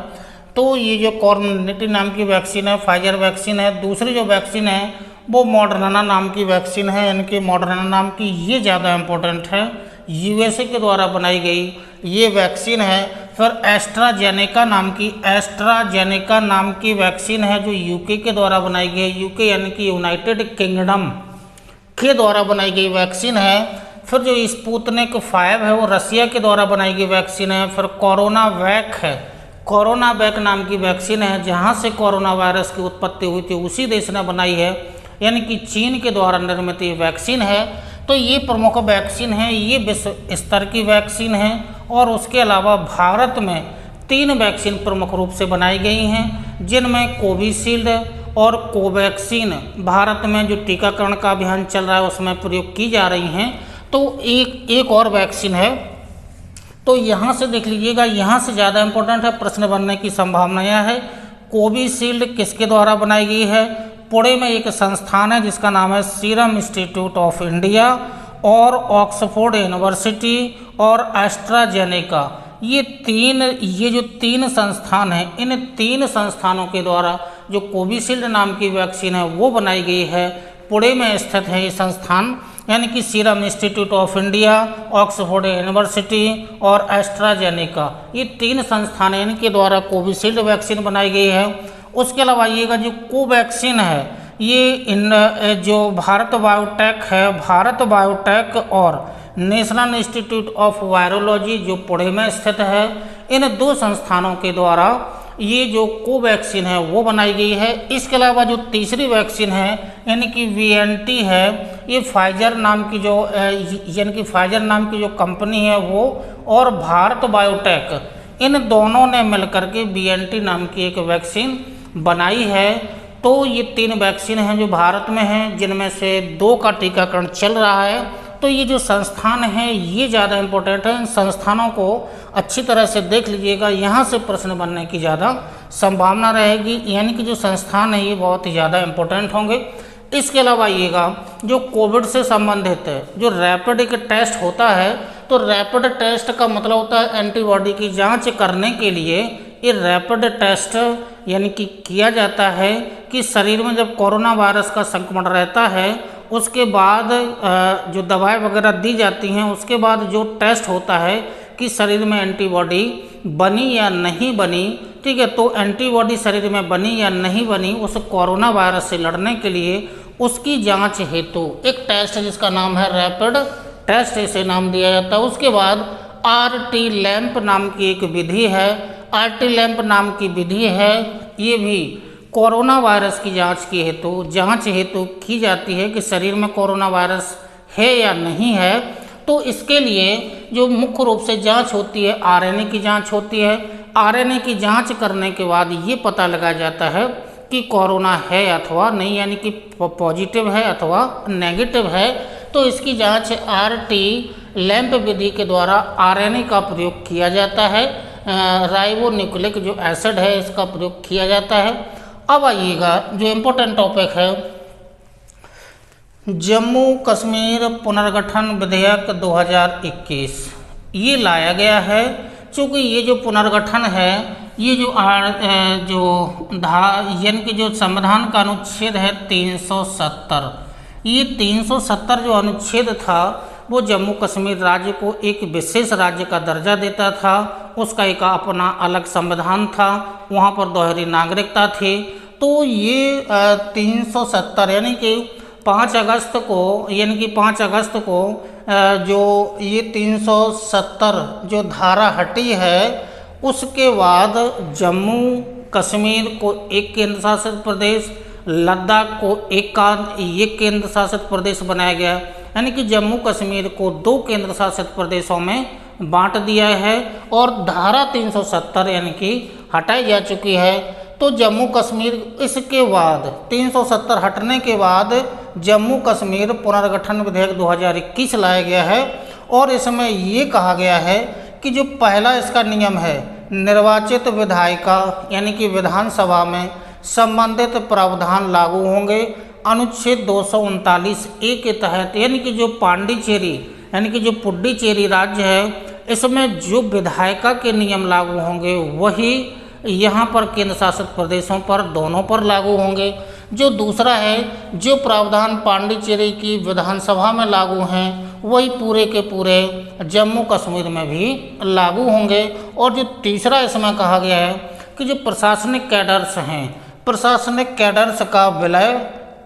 तो ये जो कॉमिर्निटी नाम की वैक्सीन है, फाइजर वैक्सीन है। दूसरी जो वैक्सीन है वो मॉडर्ना नाम की वैक्सीन है, यानी कि मॉडर्ना नाम की, ये ज़्यादा इम्पोर्टेंट है, यूएसए के द्वारा बनाई गई ये वैक्सीन है। फिर एस्ट्राजेनेका नाम की वैक्सीन है जो यूके के द्वारा बनाई गई है, यूके यानी कि यूनाइटेड किंगडम के द्वारा बनाई गई वैक्सीन है। फिर जो स्पुतनिक 5 है वो रसिया के द्वारा बनाई गई वैक्सीन है। फिर कोरोना वैक नाम की वैक्सीन है, जहाँ से कोरोना वायरस की उत्पत्ति हुई थी उसी देश ने बनाई है, यानी कि चीन के द्वारा निर्मित ये वैक्सीन है। तो ये प्रमुख वैक्सीन है, ये विश्व स्तर की वैक्सीन है। और उसके अलावा भारत में 3 वैक्सीन प्रमुख रूप से बनाई गई हैं, जिनमें कोविशील्ड और कोवैक्सीन भारत में जो टीकाकरण का अभियान चल रहा है उसमें प्रयोग की जा रही हैं। तो एक और वैक्सीन है, तो यहाँ से देख लीजिएगा, यहाँ से ज़्यादा इम्पोर्टेंट है, प्रश्न बनने की संभावना यह है। कोविशील्ड किसके द्वारा बनाई गई है? पुणे में एक संस्थान है जिसका नाम है सीरम इंस्टीट्यूट ऑफ इंडिया, और ऑक्सफोर्ड यूनिवर्सिटी और एस्ट्राजेनेका, ये जो 3 संस्थान हैं, इन 3 संस्थानों के द्वारा जो कोविशील्ड नाम की वैक्सीन है वो बनाई गई है। पुणे में स्थित है ये संस्थान, यानी कि serum institute of India, Oxford university और एस्ट्राजेनेका, ये 3 संस्थान यानी कि द्वारा कोविशील्ड वैक्सीन बनाई गई है। उसके अलावा ये जो कोवैक्सीन है, ये जो भारत बायोटेक है, भारत बायोटेक और नेशनल इंस्टीट्यूट ऑफ वायरोलॉजी जो पुणे में स्थित है, इन 2 संस्थानों के द्वारा ये जो कोवैक्सीन है वो बनाई गई है। इसके अलावा जो तीसरी वैक्सीन है यानी कि वीएनटी है, ये फाइजर नाम की जो कंपनी है वो और भारत बायोटेक, इन दोनों ने मिलकर के वीएनटी नाम की एक वैक्सीन बनाई है। तो ये 3 वैक्सीन हैं जो भारत में हैं, जिनमें से 2 का टीकाकरण चल रहा है। तो ये जो संस्थान हैं ये ज़्यादा इम्पोर्टेंट है, इन संस्थानों को अच्छी तरह से देख लीजिएगा, यहाँ से प्रश्न बनने की ज़्यादा संभावना रहेगी, यानी कि जो संस्थान है ये बहुत ही ज़्यादा इम्पोर्टेंट होंगे। इसके अलावा आइएगा, जो कोविड से संबंधित है, जो रैपिड एक टेस्ट होता है, तो रैपिड टेस्ट का मतलब होता है एंटीबॉडी की जाँच करने के लिए ये रैपिड टेस्ट यानी कि किया जाता है कि शरीर में जब कोरोना वायरस का संक्रमण रहता है उसके बाद जो दवाएं वगैरह दी जाती हैं, उसके बाद जो टेस्ट होता है कि शरीर में एंटीबॉडी बनी या नहीं बनी, ठीक है। तो एंटीबॉडी शरीर में बनी या नहीं बनी, उस कोरोना वायरस से लड़ने के लिए उसकी जांच हेतु एक टेस्ट जिसका नाम है रैपिड टेस्ट, इसे नाम दिया जाता है। उसके बाद आरटी लैंप नाम की एक विधि है, आरटी लैंप नाम की विधि है, ये भी कोरोना वायरस की जांच हेतु की जाती है कि शरीर में कोरोना वायरस है या नहीं है। तो इसके लिए जो मुख्य रूप से जांच होती है आरएनए की जांच होती है। आरएनए की जांच करने के बाद ये पता लगाया जाता है कि कोरोना है अथवा नहीं, यानी कि पॉजिटिव है अथवा नेगेटिव है। तो इसकी जांच आरटी लैंप विधि के द्वारा आरएनए का प्रयोग किया जाता है, राइबोन्यूक्लिक जो एसिड है इसका प्रयोग किया जाता है। अब आइएगा, जो इम्पोर्टेंट टॉपिक है जम्मू कश्मीर पुनर्गठन विधेयक 2021 ये लाया गया है। चूँकि ये जो पुनर्गठन है, ये यानी कि जो संविधान का अनुच्छेद है 370, ये 370 जो अनुच्छेद था वो जम्मू कश्मीर राज्य को एक विशेष राज्य का दर्जा देता था। उसका एक अपना अलग संविधान था, वहाँ पर दोहरी नागरिकता थी। तो ये 370 यानी कि 5 अगस्त को जो ये 370 जो धारा हटी है, उसके बाद जम्मू कश्मीर को एक केंद्र शासित प्रदेश, लद्दाख को एक केंद्र शासित प्रदेश बनाया गया। यानी कि जम्मू कश्मीर को 2 केंद्र शासित प्रदेशों में बांट दिया है और धारा 370 यानी कि हटाई जा चुकी है। तो जम्मू कश्मीर इसके बाद 370 हटने के बाद जम्मू कश्मीर पुनर्गठन विधेयक 2021 लाया गया है और इसमें ये कहा गया है कि जो पहला इसका नियम है, निर्वाचित विधायिका यानी कि विधानसभा में संबंधित प्रावधान लागू होंगे अनुच्छेद 239 ए के तहत। यानी कि जो पांडिचेरी यानी कि जो पुडुचेरी राज्य है, इसमें जो विधायिका के नियम लागू होंगे वही यहाँ पर केंद्र शासित प्रदेशों पर दोनों पर लागू होंगे। जो दूसरा है, जो प्रावधान पांडिचेरी की विधानसभा में लागू हैं वही पूरे के पूरे जम्मू कश्मीर में भी लागू होंगे। और जो तीसरा इसमें कहा गया है कि जो प्रशासनिक कैडर्स हैं, प्रशासनिक कैडर्स का विलय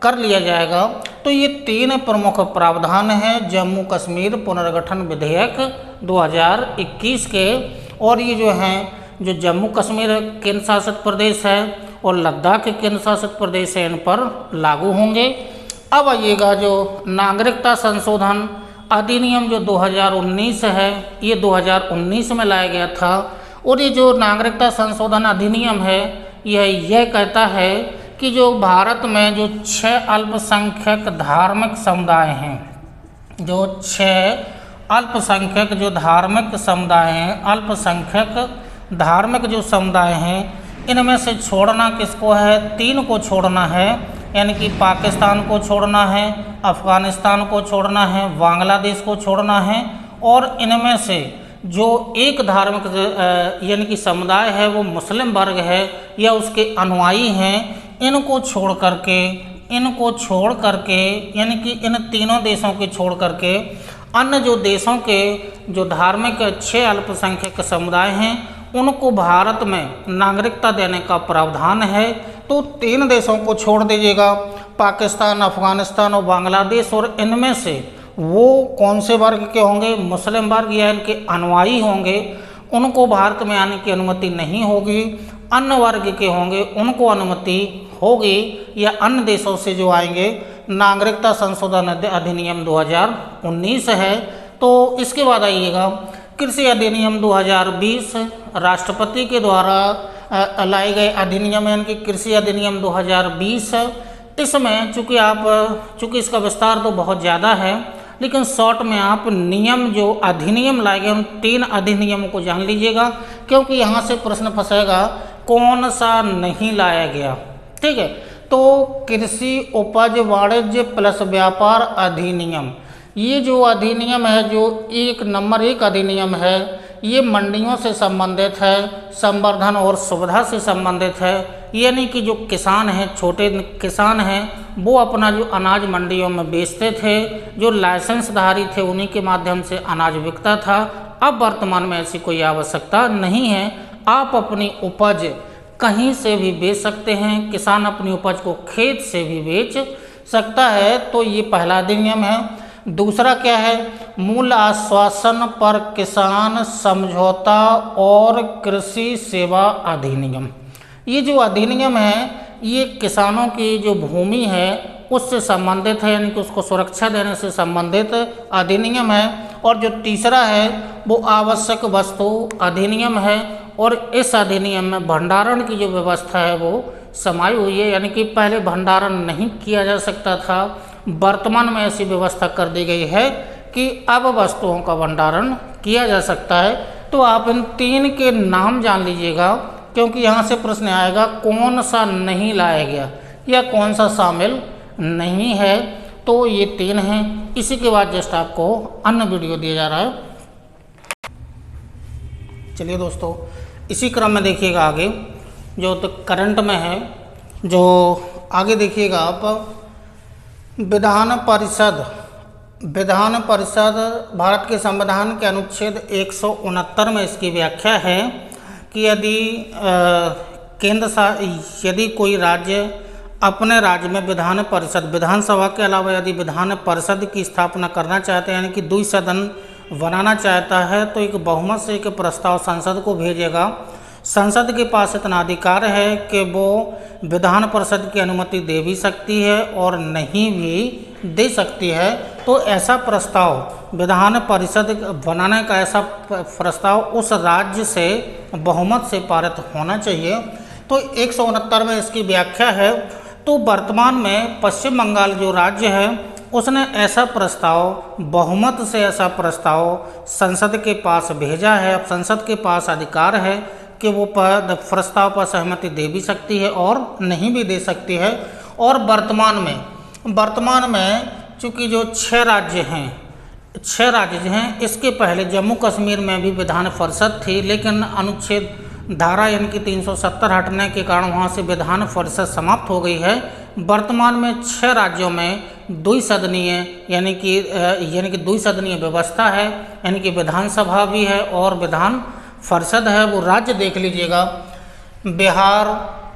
कर लिया जाएगा। तो ये 3 प्रमुख प्रावधान हैं जम्मू कश्मीर पुनर्गठन विधेयक 2021 के। और ये जो हैं, जो जम्मू कश्मीर केंद्र शासित प्रदेश है और लद्दाख के केंद्र शासित प्रदेश है, इन पर लागू होंगे। अब आइएगा जो नागरिकता संशोधन अधिनियम जो 2019 है, ये 2019 में लाया गया था। और ये जो नागरिकता संशोधन अधिनियम है, यह कहता है कि जो भारत में जो 6 अल्पसंख्यक धार्मिक समुदाय हैं, जो 6 अल्पसंख्यक जो धार्मिक समुदाय हैं, अल्पसंख्यक धार्मिक जो समुदाय हैं, इनमें से छोड़ना किसको है? 3 को छोड़ना है। यानी कि पाकिस्तान को छोड़ना है, अफ़गानिस्तान को छोड़ना है, बांग्लादेश को छोड़ना है। और इनमें से जो एक धार्मिक यानी कि समुदाय है वो मुस्लिम वर्ग है या उसके अनुयायी हैं, इनको छोड़ करके यानी कि इन तीनों देशों के छोड़ करके अन्य जो देशों के जो धार्मिक 6 अल्पसंख्यक समुदाय हैं उनको भारत में नागरिकता देने का प्रावधान है। तो 3 देशों को छोड़ दीजिएगा, पाकिस्तान, अफ़गानिस्तान और बांग्लादेश। और इनमें से वो कौन से वर्ग के होंगे? मुस्लिम वर्ग या इनके अनुयायी होंगे, उनको भारत में आने की अनुमति नहीं होगी। अन्य वर्ग के होंगे उनको अनुमति होगी, या अन्य देशों से जो आएंगे। नागरिकता संशोधन अधिनियम 2019 है। तो इसके बाद आइएगा कृषि अधिनियम 2020, राष्ट्रपति के द्वारा लाए गए अधिनियम, यानी कि कृषि अधिनियम 2020। इसमें चूँकि इसका विस्तार तो बहुत ज़्यादा है, लेकिन शॉर्ट में आप नियम जो अधिनियम लाए गए उन 3 अधिनियमों को जान लीजिएगा, क्योंकि यहाँ से प्रश्न फंसेगा कौन सा नहीं लाया गया। ठीक है, तो कृषि उपज वाणिज्य प्लस व्यापार अधिनियम, ये जो अधिनियम है, जो 1 नंबर 1 अधिनियम है, ये मंडियों से संबंधित है, संवर्धन और सुविधा से संबंधित है। यानी कि जो किसान हैं, छोटे किसान हैं, वो अपना जो अनाज मंडियों में बेचते थे, जो लाइसेंसधारी थे उन्हीं के माध्यम से अनाज बिकता था। अब वर्तमान में ऐसी कोई आवश्यकता नहीं है, आप अपनी उपज कहीं से भी बेच सकते हैं। किसान अपनी उपज को खेत से भी बेच सकता है। तो ये पहला अधिनियम है। दूसरा क्या है? मूल्य आश्वासन पर किसान समझौता और कृषि सेवा अधिनियम। ये जो अधिनियम है, ये किसानों की जो भूमि है उससे संबंधित है, यानी कि उसको सुरक्षा देने से संबंधित अधिनियम है। और जो तीसरा है वो आवश्यक वस्तु अधिनियम है। और इस अधिनियम में भंडारण की जो व्यवस्था है वो समाई हुई है, यानी कि पहले भंडारण नहीं किया जा सकता था, वर्तमान में ऐसी व्यवस्था कर दी गई है कि अब वस्तुओं का भंडारण किया जा सकता है। तो आप इन 3 के नाम जान लीजिएगा, क्योंकि यहाँ से प्रश्न आएगा कौन सा नहीं लाया गया या कौन सा शामिल नहीं है। तो ये 3 हैं। इसी के बाद जस्ट आपको अन्य वीडियो दिया जा रहा है। चलिए दोस्तों, इसी क्रम में देखिएगा आगे जो तो करंट में है, जो आगे देखिएगा आप, विधान परिषद भारत के संविधान के अनुच्छेद 169 में इसकी व्याख्या है कि यदि कोई राज्य अपने राज्य में विधानसभा के अलावा यदि विधान परिषद की स्थापना करना चाहते हैं, यानी कि द्विसदन बनाना चाहता है, तो एक बहुमत से एक प्रस्ताव संसद को भेजेगा। संसद के पास इतना अधिकार है कि वो विधान परिषद की अनुमति दे भी सकती है और नहीं भी दे सकती है। तो ऐसा प्रस्ताव, विधान परिषद बनाने का ऐसा प्रस्ताव उस राज्य से बहुमत से पारित होना चाहिए। तो 169 में इसकी व्याख्या है। तो वर्तमान में पश्चिम बंगाल जो राज्य है उसने ऐसा प्रस्ताव, बहुमत से ऐसा प्रस्ताव संसद के पास भेजा है। अब संसद के पास अधिकार है कि वो प्रस्ताव पर सहमति दे भी सकती है और नहीं भी दे सकती है। और वर्तमान में चूँकि जो 6 राज्य हैं, इसके पहले जम्मू कश्मीर में भी विधान परिषद थी, लेकिन अनुच्छेद धारा यानी कि 370 हटने के कारण वहाँ से विधान परिषद समाप्त हो गई है। वर्तमान में 6 राज्यों में द्विसदनीय यानी कि द्विसदनीय व्यवस्था है, यानी कि विधानसभा भी है और विधान परिषद है। वो राज्य देख लीजिएगा, बिहार,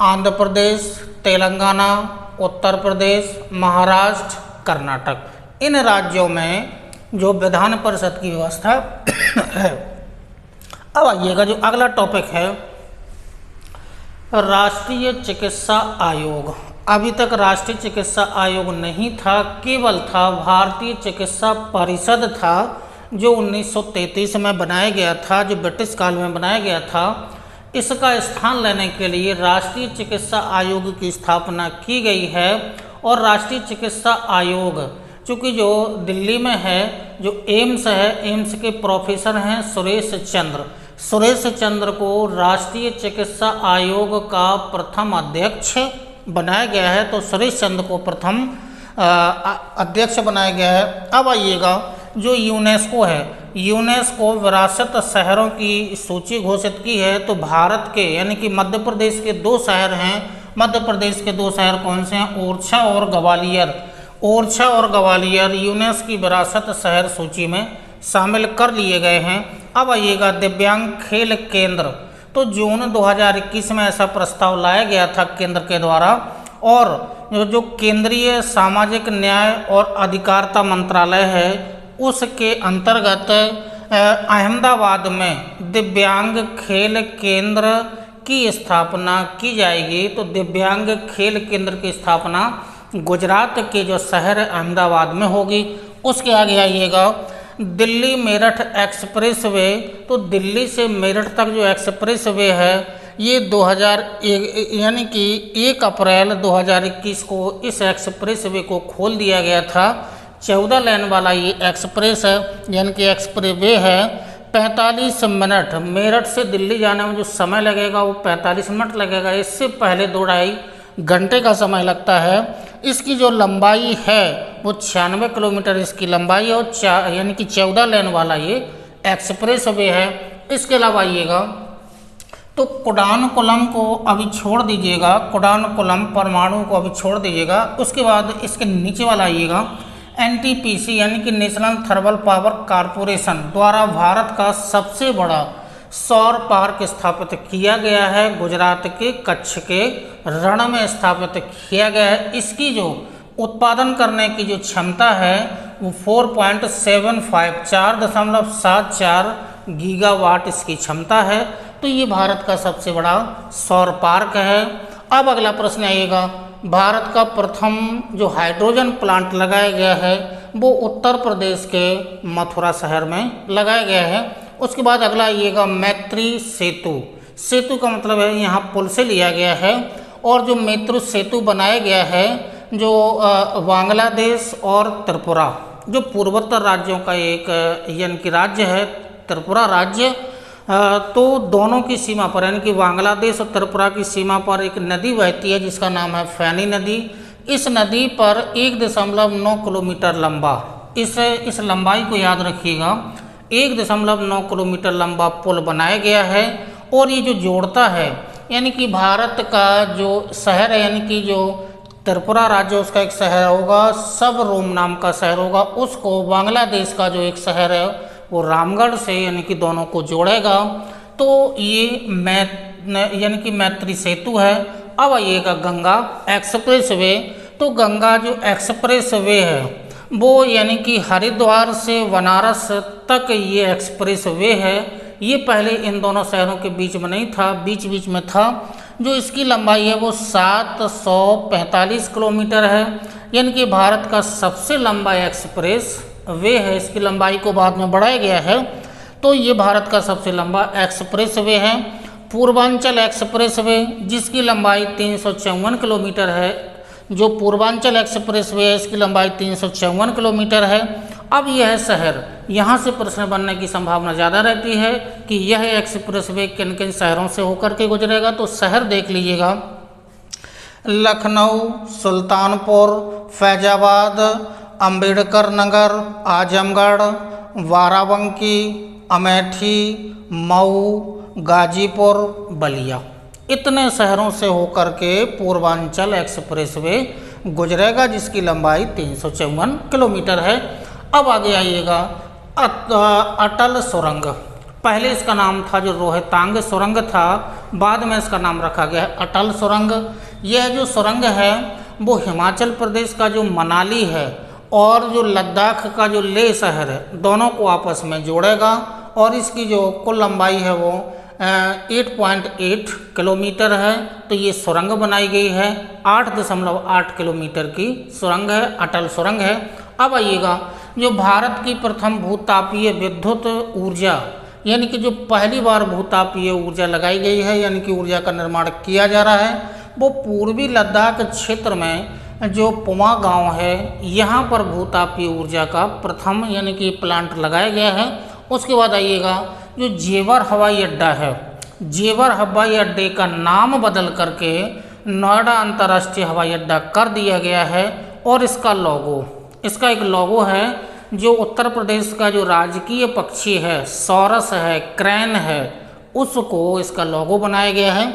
आंध्र प्रदेश, तेलंगाना, उत्तर प्रदेश, महाराष्ट्र, कर्नाटक। इन राज्यों में जो विधान परिषद की व्यवस्था है। अब आइएगा, जो अगला टॉपिक है राष्ट्रीय चिकित्सा आयोग। अभी तक राष्ट्रीय चिकित्सा आयोग नहीं था, केवल था भारतीय चिकित्सा परिषद था, जो 1933 में बनाया गया था, जो ब्रिटिश काल में बनाया गया था। इसका स्थान लेने के लिए राष्ट्रीय चिकित्सा आयोग की स्थापना की गई है। और राष्ट्रीय चिकित्सा आयोग चूँकि जो दिल्ली में है, जो एम्स है, एम्स के प्रोफेसर हैं सुरेश चंद्र को राष्ट्रीय चिकित्सा आयोग का प्रथम अध्यक्ष बनाया गया है। तो सुरेश चंद्र को प्रथम अध्यक्ष बनाया गया है। अब आइएगा, जो यूनेस्को है, यूनेस्को विरासत शहरों की सूची घोषित की है। तो भारत के यानी कि मध्य प्रदेश के 2 शहर हैं। मध्य प्रदेश के 2 शहर कौन से हैं? ओरछा और ग्वालियर यूनेस्को की विरासत शहर सूची में शामिल कर लिए गए हैं। अब आइएगा, दिव्यांग खेल केंद्र। तो जून 2021 में ऐसा प्रस्ताव लाया गया था केंद्र के द्वारा। और जो केंद्रीय सामाजिक न्याय और अधिकारिता मंत्रालय है, उसके अंतर्गत अहमदाबाद में दिव्यांग खेल केंद्र की स्थापना की जाएगी। तो दिव्यांग खेल केंद्र की स्थापना गुजरात के जो शहर अहमदाबाद में होगी। उसके आगे आइएगा, दिल्ली मेरठ एक्सप्रेस वे। तो दिल्ली से मेरठ तक जो एक्सप्रेस वे है, ये 2001 यानी कि 1 अप्रैल 2021 को इस एक्सप्रेस वे को खोल दिया गया था। 14 लेन वाला ये एक्सप्रेस है, यानी कि एक्सप्रेस वे है। 45 मिनट मेरठ से दिल्ली जाने में जो समय लगेगा वो 45 मिनट लगेगा। इससे पहले 2-2.5 घंटे का समय लगता है। इसकी जो लंबाई है वो 96 किलोमीटर इसकी लंबाई है, और यानी कि 14 लेन वाला ये एक्सप्रेस वे है। इसके अलावा आइएगा, तो कुडानकुलम को अभी छोड़ दीजिएगा, कुडानकुलम परमाणु को अभी छोड़ दीजिएगा। उसके बाद इसके नीचे वाला आइएगा, NTPC यानी कि नेशनल थर्मल पावर कॉरपोरेशन द्वारा भारत का सबसे बड़ा सौर पार्क स्थापित किया गया है। गुजरात के कच्छ के रण में स्थापित किया गया है। इसकी जो उत्पादन करने की जो क्षमता है वो 4.74 गीगावाट इसकी क्षमता है। तो ये भारत का सबसे बड़ा सौर पार्क है। अब अगला प्रश्न आएगा, भारत का प्रथम जो हाइड्रोजन प्लांट लगाया गया है वो उत्तर प्रदेश के मथुरा शहर में लगाया गया है। उसके बाद अगला आइएगा, मैत्री सेतु। सेतु का मतलब है यहाँ पुल से लिया गया है। और जो मैत्री सेतु बनाया गया है, जो बांग्लादेश और त्रिपुरा, जो पूर्वोत्तर राज्यों का एक यानी कि राज्य है त्रिपुरा राज्य, तो दोनों की सीमा पर यानी कि बांग्लादेश और त्रिपुरा की सीमा पर एक नदी बहती है जिसका नाम है फैनी नदी। इस नदी पर 1.9 किलोमीटर लंबा, इस लंबाई को याद रखिएगा, 1.9 किलोमीटर लंबा पुल बनाया गया है। और ये जो जोड़ता है, यानी कि भारत का जो शहर है, यानी कि जो त्रिपुरा राज्य उसका एक शहर होगा, सब रोम नाम का शहर होगा, उसको बांग्लादेश का जो एक शहर है वो रामगढ़ से, यानी कि दोनों को जोड़ेगा। तो ये यानी कि मैत्री सेतु है। अब आइएगा गंगा एक्सप्रेस वे। तो गंगा जो एक्सप्रेस वे है वो यानी कि हरिद्वार से बनारस तक ये एक्सप्रेस वे है। ये पहले इन दोनों शहरों के बीच में नहीं था, बीच बीच में था। जो इसकी लंबाई है वो 745 किलोमीटर है, यानी कि भारत का सबसे लंबा एक्सप्रेस वे है। इसकी लंबाई को बाद में बढ़ाया गया है, तो ये भारत का सबसे लंबा एक्सप्रेस वे है। पूर्वांचल एक्सप्रेस वे जिसकी लंबाई 354 किलोमीटर है, जो पूर्वांचल एक्सप्रेस वे है इसकी लंबाई 354 किलोमीटर है। अब यह शहर, यहाँ से प्रश्न बनने की संभावना ज़्यादा रहती है कि यह एक्सप्रेस वे किन किन शहरों से होकर के गुजरेगा। तो शहर देख लीजिएगा, लखनऊ, सुल्तानपुर, फैजाबाद, अंबेडकर नगर, आजमगढ़, बाराबंकी, अमेठी, मऊ, गाजीपुर, बलिया, इतने शहरों से होकर के पूर्वांचल एक्सप्रेस वे गुजरेगा जिसकी लंबाई 354 किलोमीटर है। अब आगे आइएगा अटल सुरंग। पहले इसका नाम था जो रोहतांग सुरंग था, बाद में इसका नाम रखा गया है अटल सुरंग। यह जो सुरंग है वो हिमाचल प्रदेश का जो मनाली है और जो लद्दाख का जो लेह शहर है, दोनों को आपस में जोड़ेगा। और इसकी जो कुल लंबाई है वो 8.8 किलोमीटर है। तो ये सुरंग बनाई गई है, 8.8 किलोमीटर की सुरंग है, अटल सुरंग है। अब आइएगा, जो भारत की प्रथम भूतापीय विद्युत ऊर्जा, यानी कि जो पहली बार भूतापीय ऊर्जा लगाई गई है, यानी कि ऊर्जा का निर्माण किया जा रहा है, वो पूर्वी लद्दाख क्षेत्र में जो पुमा गांव है, यहाँ पर भूतापीय ऊर्जा का प्रथम यानी कि प्लांट लगाया गया है। उसके बाद आइएगा, जो जेवर हवाई अड्डा है, जेवर हवाई अड्डे का नाम बदल करके नोएडा अंतर्राष्ट्रीय हवाई अड्डा कर दिया गया है। और इसका लोगो, इसका एक लोगो है जो उत्तर प्रदेश का जो राजकीय पक्षी है, सॉरस है, क्रैन है, उसको इसका लोगो बनाया गया है।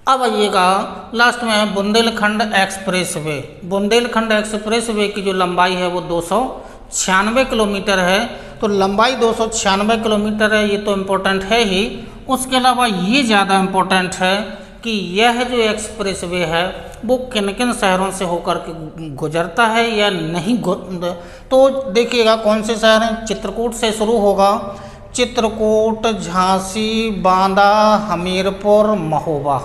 अब आइएगा लास्ट में Bundelkhand express way. Bundelkhand express way की जो लंबाई है वो 296 किलोमीटर है। तो लंबाई 296 किलोमीटर है, ये तो इम्पोर्टेंट है ही। उसके अलावा ये ज़्यादा इम्पोर्टेंट है कि यह जो एक्सप्रेस वे है वो किन किन शहरों से होकर के गुजरता है या नहीं। तो देखिएगा कौन से शहर हैं। चित्रकूट से शुरू होगा, चित्रकूट, झांसी, बांदा, हमीरपुर, महोबा,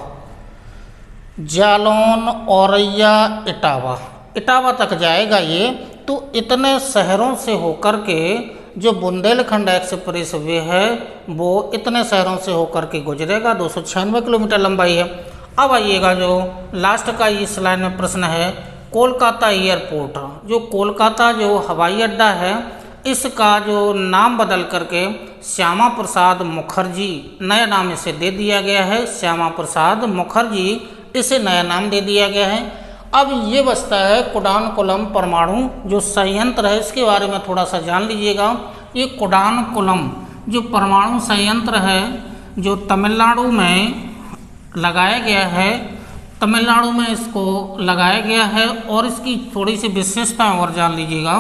जालौन, औरैया, इटावा, इटावा तक जाएगा ये। तो इतने शहरों से होकर के जो बुंदेलखंड एक्सप्रेस वे है वो इतने शहरों से होकर के गुजरेगा। 296 किलोमीटर लंबाई है। अब आइएगा, जो लास्ट का इस लाइन में प्रश्न है, कोलकाता एयरपोर्ट, जो कोलकाता जो हवाई अड्डा है इसका जो नाम बदल करके श्यामा प्रसाद मुखर्जी, नया नाम इसे दे दिया गया है। श्यामा प्रसाद मुखर्जी इसे नया नाम दे दिया गया है। अब ये बचता है कुडानकुलम परमाणु जो संयंत्र है, इसके बारे में थोड़ा सा जान लीजिएगा। ये कुडानकुलम जो परमाणु संयंत्र है जो तमिलनाडु में लगाया गया है, तमिलनाडु में इसको लगाया गया है। और इसकी थोड़ी सी विशेषताएं और जान लीजिएगा।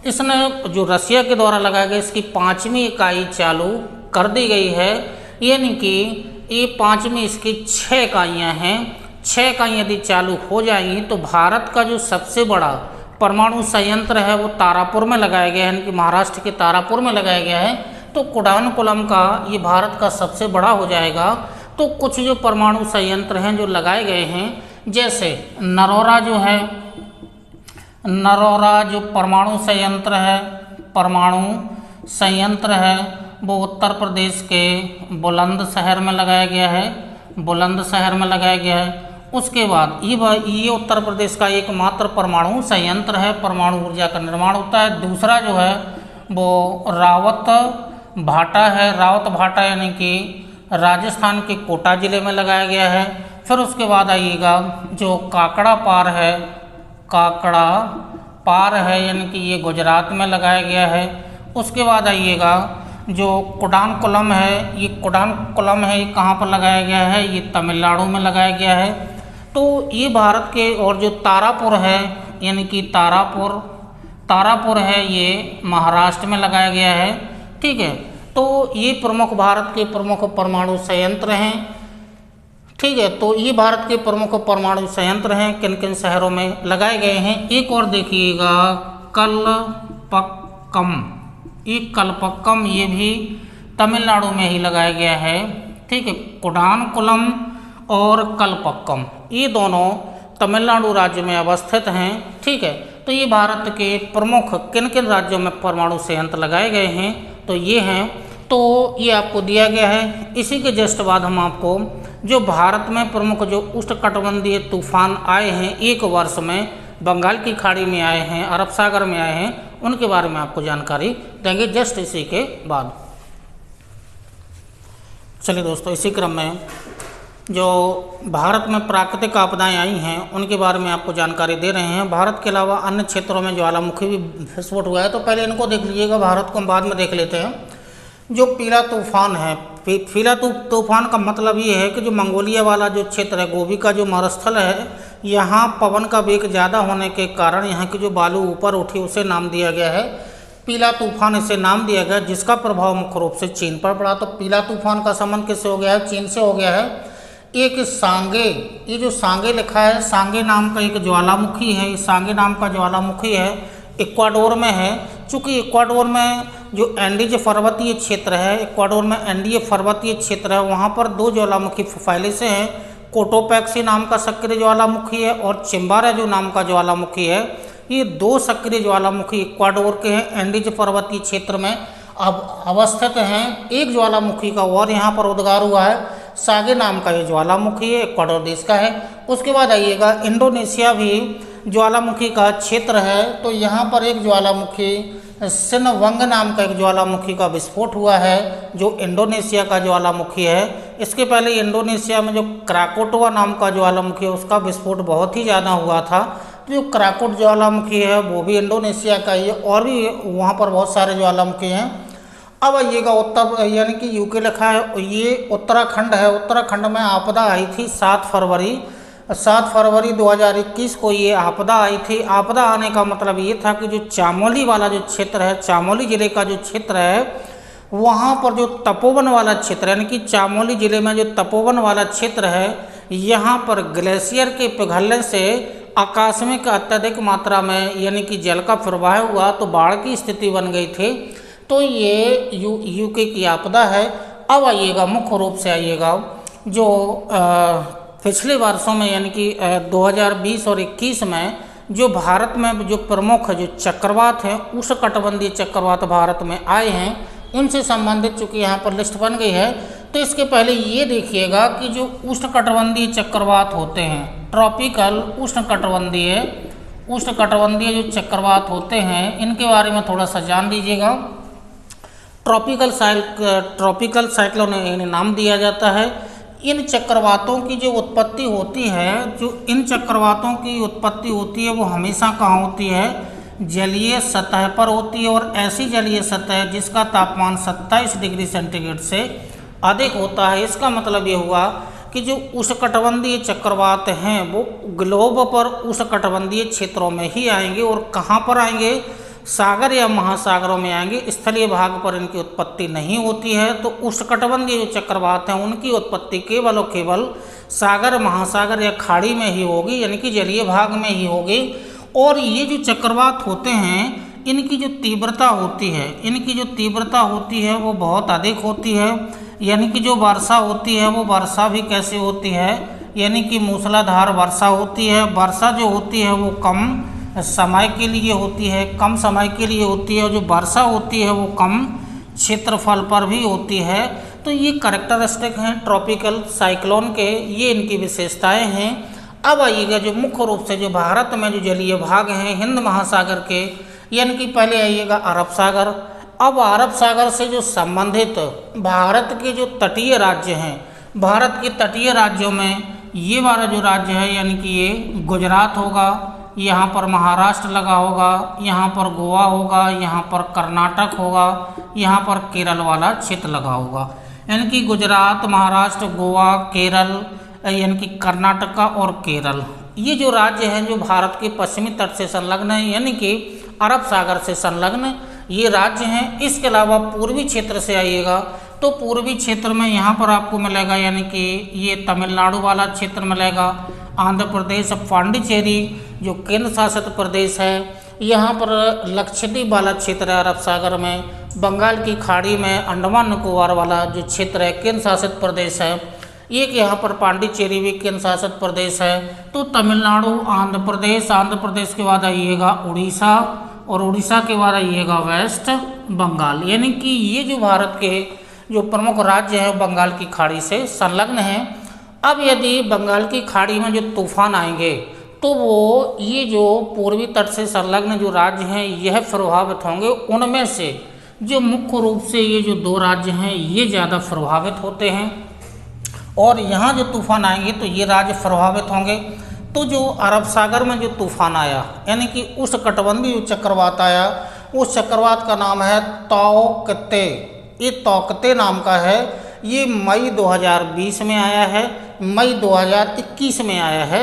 इसने जो रसिया के द्वारा लगाया गया, इसकी 5वीं इकाई चालू कर दी गई है, यानी कि ये 5वीं इसकी 6 इकाइयाँ हैं। 6 इकाइयाँ यदि चालू हो जाएंगी तो भारत का जो सबसे बड़ा परमाणु संयंत्र है वो तारापुर में लगाया गया है, यानी कि महाराष्ट्र के तारापुर में लगाया गया है। तो कुडानकुलम का ये भारत का सबसे बड़ा हो जाएगा। तो कुछ जो परमाणु संयंत्र हैं जो लगाए गए हैं, जैसे नरोरा जो है, नरोरा जो परमाणु संयंत्र है, परमाणु संयंत्र है वो उत्तर प्रदेश के बुलंदशहर में लगाया गया है, बुलंदशहर में लगाया गया है। उसके बाद ये उत्तर प्रदेश का एकमात्र परमाणु संयंत्र है, परमाणु ऊर्जा का निर्माण होता है। दूसरा जो है वो रावत भाटा है, रावत भाटा यानी कि राजस्थान के कोटा ज़िले में लगाया गया है। फिर उसके बाद आइएगा जो काकड़ा पार है, काकड़ा पार है यानी कि ये गुजरात में लगाया गया है। उसके बाद आइएगा जो कुडानकुलम है, ये कुडानकुलम है, ये कहाँ पर लगाया गया है, ये तमिलनाडु में लगाया गया है। तो ये भारत के, और जो तारापुर है यानी कि तारापुर है, ये महाराष्ट्र में लगाया गया है। ठीक है, तो ये प्रमुख भारत के प्रमुख परमाणु संयंत्र हैं। ठीक है, तो ये भारत के प्रमुख परमाणु संयंत्र हैं, किन किन शहरों में लगाए गए हैं। एक और देखिएगा कलपक्कम, ये कलपक्कम, ये भी तमिलनाडु में ही लगाया गया है। ठीक है, कुडानकुलम और कलपक्कम ये दोनों तमिलनाडु राज्य में अवस्थित हैं। ठीक है, तो ये भारत के प्रमुख किन किन राज्यों में परमाणु संयंत्र लगाए गए हैं, तो ये हैं। तो ये आपको दिया गया है। इसी के जस्ट बाद हम आपको जो भारत में प्रमुख जो उष्णकटिबंधीय तूफान आए हैं एक वर्ष में, बंगाल की खाड़ी में आए हैं, अरब सागर में आए हैं, उनके बारे में आपको जानकारी देंगे जस्ट इसी के बाद। चलिए दोस्तों, इसी क्रम में जो भारत में प्राकृतिक आपदाएं आई हैं उनके बारे में आपको जानकारी दे रहे हैं। भारत के अलावा अन्य क्षेत्रों में ज्वालामुखी भी विस्फोट हुआ है, तो पहले इनको देख लीजिएगा, भारत को हम बाद में देख लेते हैं। जो पीला तूफान है, पीला तूफान का मतलब ये है कि जो मंगोलिया वाला जो क्षेत्र है, गोबी का जो मरुस्थल है, यहाँ पवन का वेग ज़्यादा होने के कारण यहाँ की जो बालू ऊपर उठी उसे नाम दिया गया है पीला तूफान, इसे नाम दिया गया, जिसका प्रभाव मुख्य रूप से चीन पर पड़ा। तो पीला तूफान का संबंध किससे हो गया है, चीन से हो गया है। एक सांगे, ये जो सांगे लिखा है, सांगे नाम का एक ज्वालामुखी है, सांगे नाम का ज्वालामुखी है, इक्वाडोर में है। चूँकि इक्वाडोर में जो एंडीज पर्वतीय क्षेत्र है, इक्वाडोर में एंडीज पर्वतीय क्षेत्र है, वहाँ पर दो ज्वालामुखी फैले से हैं। कोटोपैक्सी नाम का सक्रिय ज्वालामुखी है और चिम्बाराजू नाम का ज्वालामुखी है। ये दो सक्रिय ज्वालामुखी इक्वाडोर के हैं, एंडीज पर्वतीय क्षेत्र में अब अवस्थित हैं। एक ज्वालामुखी का और यहाँ पर उद्गार हुआ है, सागे नाम का ये ज्वालामुखी है, इक्वाडोर देश का है। उसके बाद आइएगा इंडोनेशिया भी ज्वालामुखी का क्षेत्र है, तो यहाँ पर एक ज्वालामुखी सिनवंग नाम का एक ज्वालामुखी का विस्फोट हुआ है, जो इंडोनेशिया का ज्वालामुखी है। इसके पहले इंडोनेशिया में जो क्राकोटवा नाम का ज्वालामुखी है उसका विस्फोट बहुत ही ज़्यादा हुआ था। तो जो क्राकोट ज्वालामुखी है वो भी इंडोनेशिया का ही है, और भी वहाँ पर बहुत सारे ज्वालामुखी हैं। अब आइएगा उत्तर, यानी कि यूके लिखा है, ये उत्तराखंड है। उत्तराखंड में आपदा आई थी 7 फरवरी 2021 को ये आपदा आई थी। आपदा आने का मतलब ये था कि जो चामोली वाला जो क्षेत्र है, चामोली जिले का जो क्षेत्र है, वहाँ पर जो तपोवन वाला क्षेत्र, यानी कि चामोली जिले में जो तपोवन वाला क्षेत्र है, यहाँ पर ग्लेशियर के पिघलने से आकस्मिक अत्यधिक मात्रा में यानी कि जल का प्रवाह हुआ, तो बाढ़ की स्थिति बन गई थी। तो ये यूके की आपदा है। अब आइएगा मुख्य रूप से आइएगा जो पिछले वर्षों में यानी कि 2020 और 21 में जो भारत में जो प्रमुख जो चक्रवात हैं, उष्णकटिबंधीय चक्रवात भारत में आए हैं, उनसे संबंधित चूँकि यहाँ पर लिस्ट बन गई है। तो इसके पहले ये देखिएगा कि जो उष्णकटिबंधीय चक्रवात होते हैं, ट्रॉपिकल उष्णकटिबंधीय जो चक्रवात होते हैं, इनके बारे में थोड़ा सा जान लीजिएगा। ट्रॉपिकल साइक्लोन इन्हें नाम दिया जाता है। इन चक्रवातों की जो उत्पत्ति होती है, इन चक्रवातों की उत्पत्ति होती है वो हमेशा कहाँ होती है, जलीय सतह पर होती है, और ऐसी जलीय सतह जिसका तापमान 27 डिग्री सेंटीग्रेड से अधिक होता है। इसका मतलब ये हुआ कि जो उष्णकटिबंधीय चक्रवात हैं वो ग्लोब पर उष्णकटिबंधीय क्षेत्रों में ही आएंगे, और कहाँ पर आएंगे, सागर या महासागरों में आएंगे। स्थलीय भाग पर इनकी उत्पत्ति नहीं होती है। तो उष्णकटिबंधीय जो चक्रवात हैं उनकी उत्पत्ति केवल और केवल सागर, महासागर या खाड़ी में ही होगी, यानी कि जलीय भाग में ही होगी। और ये जो चक्रवात होते हैं, इनकी जो तीव्रता होती है वो बहुत अधिक होती है। यानी कि जो वर्षा होती है वो वर्षा भी कैसे होती है, यानी कि मूसलाधार वर्षा होती है। वर्षा जो होती है वो कम समय के लिए होती है, और जो वर्षा होती है वो कम क्षेत्रफल पर भी होती है। तो ये कैरेक्टरिस्टिक हैं ट्रॉपिकल साइक्लोन के, ये इनकी विशेषताएं हैं। अब आइएगा जो मुख्य रूप से जो भारत में जो जलीय भाग हैं हिंद महासागर के, यानी कि पहले आइएगा अरब सागर। अब अरब सागर से जो संबंधित भारत के जो तटीय राज्य हैं, भारत के तटीय राज्यों में ये वाला जो राज्य है यानी कि ये गुजरात होगा, यहाँ पर महाराष्ट्र लगा होगा, यहाँ पर गोवा होगा, यहाँ पर कर्नाटक होगा, यहाँ पर केरल वाला क्षेत्र लगा होगा। यानी कि गुजरात, महाराष्ट्र, गोवा, केरल, यानी कि कर्नाटका और केरल, ये जो राज्य हैं जो भारत के पश्चिमी तट से संलग्न है, यानी कि अरब सागर से संलग्न ये राज्य हैं। इसके अलावा पूर्वी क्षेत्र से आइएगा तो पूर्वी क्षेत्र में यहाँ पर आपको मिलेगा, यानी कि ये तमिलनाडु वाला क्षेत्र मिलेगा, आंध्र प्रदेश, पांडिचेरी जो केंद्र शासित प्रदेश है, यहाँ पर लक्षद्वीप वाला क्षेत्र है अरब सागर में, बंगाल की खाड़ी में अंडमान निकोबार वाला जो क्षेत्र है केंद्र शासित प्रदेश है, एक यहाँ पर पांडिचेरी भी केंद्र शासित प्रदेश है। तो तमिलनाडु, आंध्र प्रदेश के बाद आइएगा उड़ीसा, और उड़ीसा के बाद आइएगा वेस्ट बंगाल। यानी कि ये जो भारत के जो प्रमुख राज्य हैं बंगाल की खाड़ी से संलग्न हैं। अब यदि बंगाल की खाड़ी में जो तूफान आएंगे तो वो ये जो पूर्वी तट से संलग्न जो राज्य हैं यह प्रभावित होंगे। उनमें से जो मुख्य रूप से ये जो दो राज्य हैं ये ज़्यादा प्रभावित होते हैं, और यहाँ जो तूफान आएंगे तो ये राज्य प्रभावित होंगे। तो जो अरब सागर में जो तूफान आया यानी कि उष्णकटिबंधीय जो चक्रवात आया, उस चक्रवात का नाम है तौकते। ये तौकते नाम का है, ये मई 2020 में आया है, मई 2021 में आया है।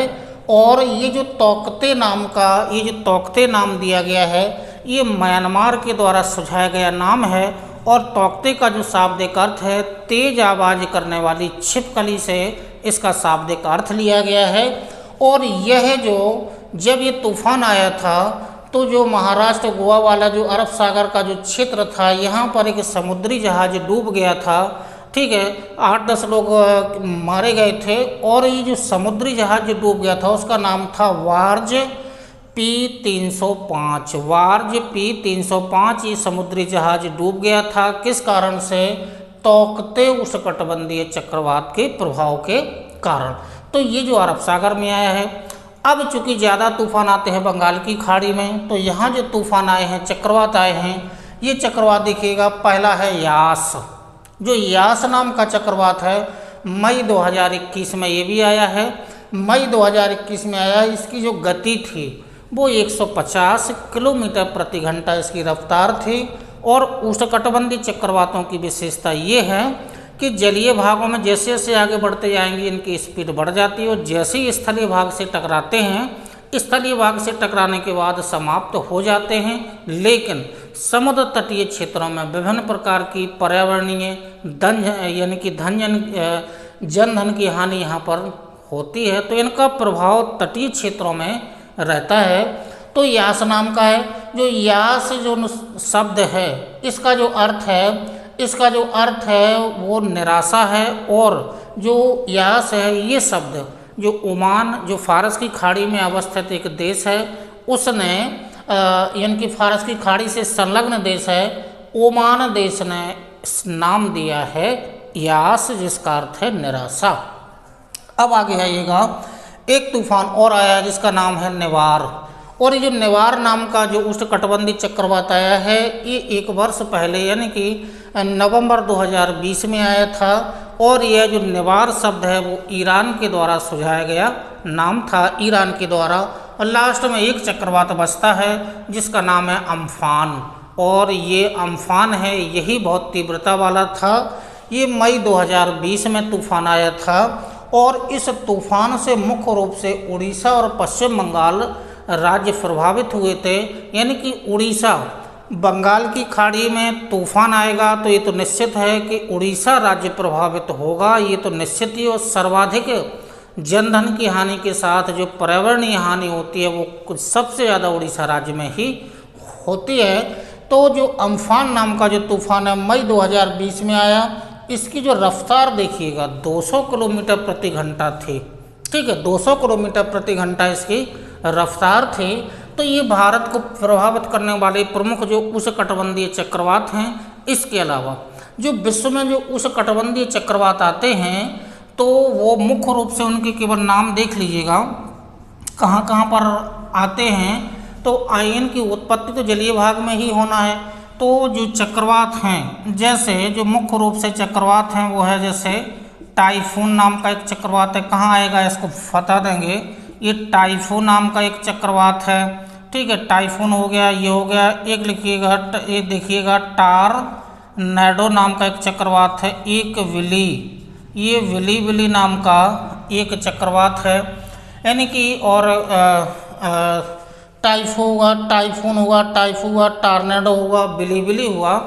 और ये जो तौकते नाम का ये जो तौकते नाम दिया गया है ये म्यांमार के द्वारा सुझाया गया नाम है। और तौकते का जो शाब्दिक अर्थ है तेज आवाज़ करने वाली छिपकली से इसका शाब्दिक अर्थ लिया गया है। और यह जो जब ये तूफान आया था तो जो महाराष्ट्र गोवा वाला जो अरब सागर का जो क्षेत्र था यहाँ पर एक समुद्री जहाज डूब गया था, ठीक है, 8-10 लोग मारे गए थे। और ये जो समुद्री जहाज जो डूब गया था उसका नाम था वार्ज P305। वार्ज P305 ये समुद्री जहाज डूब गया था। किस कारण से? तौकते उष्णकटिबंधीय चक्रवात के प्रभाव के कारण। तो ये जो अरब सागर में आया है। अब चूंकि ज़्यादा तूफान आते हैं बंगाल की खाड़ी में, तो यहाँ जो तूफान आए हैं, चक्रवात आए हैं, ये चक्रवात देखिएगा, पहला है यास। जो यास नाम का चक्रवात है मई 2021 में ये भी आया है, मई 2021 में आया। इसकी जो गति थी वो 150 किलोमीटर प्रति घंटा इसकी रफ्तार थी। और उष्णकटिबंधीय चक्रवातों की विशेषता ये है कि जलीय भागों में जैसे जैसे आगे बढ़ते जाएंगे इनकी स्पीड बढ़ जाती है, और जैसे ही स्थलीय भाग से टकराते हैं स्थलीय भाग से टकराने के बाद समाप्त हो जाते हैं। लेकिन समुद्र तटीय क्षेत्रों में विभिन्न प्रकार की पर्यावरणीय यानी कि जनधन की हानि यहाँ पर होती है, तो इनका प्रभाव तटीय क्षेत्रों में रहता है। तो यास नाम का है। जो यास जो शब्द है इसका जो अर्थ है वो निराशा है। और जो यास है ये शब्द जो ओमान जो फारस की खाड़ी में अवस्थित एक देश है उसने यानी कि फारस की खाड़ी से संलग्न देश है, ओमान देश ने नाम दिया है यास, जिसका अर्थ है निराशा। अब आगे आइएगा, एक तूफान और आया जिसका नाम है निवार। और ये जो निवार नाम का जो उष्णकटिबंधीय चक्रवात आया है ये 1 वर्ष पहले यानी कि नवंबर 2020 में आया था। और यह जो निवार शब्द है वो ईरान के द्वारा सुझाया गया नाम था, ईरान के द्वारा। और लास्ट में एक चक्रवात बचता है जिसका नाम है अम्फान। और ये अम्फान है, यही बहुत तीव्रता वाला था। ये मई 2020 में तूफान आया था। और इस तूफान से मुख्य रूप से उड़ीसा और पश्चिम बंगाल राज्य प्रभावित हुए थे। यानी कि उड़ीसा, बंगाल की खाड़ी में तूफान आएगा तो ये तो निश्चित है कि उड़ीसा राज्य प्रभावित होगा, ये तो निश्चित ही। और सर्वाधिक जनधन की हानि के साथ जो पर्यावरणीय हानि होती है वो कुछ सबसे ज़्यादा उड़ीसा राज्य में ही होती है। तो जो अम्फान नाम का जो तूफान है मई 2020 में आया, इसकी जो रफ्तार देखिएगा 200 किलोमीटर प्रति घंटा थी, ठीक है, 200 किलोमीटर प्रति घंटा इसकी रफ्तार थी। तो ये भारत को प्रभावित करने वाले प्रमुख जो उष्णकटिबंधीय चक्रवात हैं। इसके अलावा जो विश्व में जो उष्णकटिबंधीय चक्रवात आते हैं तो वो मुख्य रूप से उनके केवल नाम देख लीजिएगा कहाँ कहाँ पर आते हैं। तो आयन की उत्पत्ति तो जलीय भाग में ही होना है। तो जो चक्रवात हैं, जैसे जो मुख्य रूप से चक्रवात हैं वो है जैसे टाइफून नाम का एक चक्रवात है, कहाँ आएगा इसको बता देंगे। ये टाइफून नाम का एक चक्रवात है, ठीक है। टाइफून हो गया, ये हो गया। एक लिखिएगा, एक देखिएगा टारनेडो नाम का एक चक्रवात है। एक विली, ये विली नाम का एक चक्रवात है, यानी कि और टाइफून होगा, टार्नेडो होगा, विली हुआ।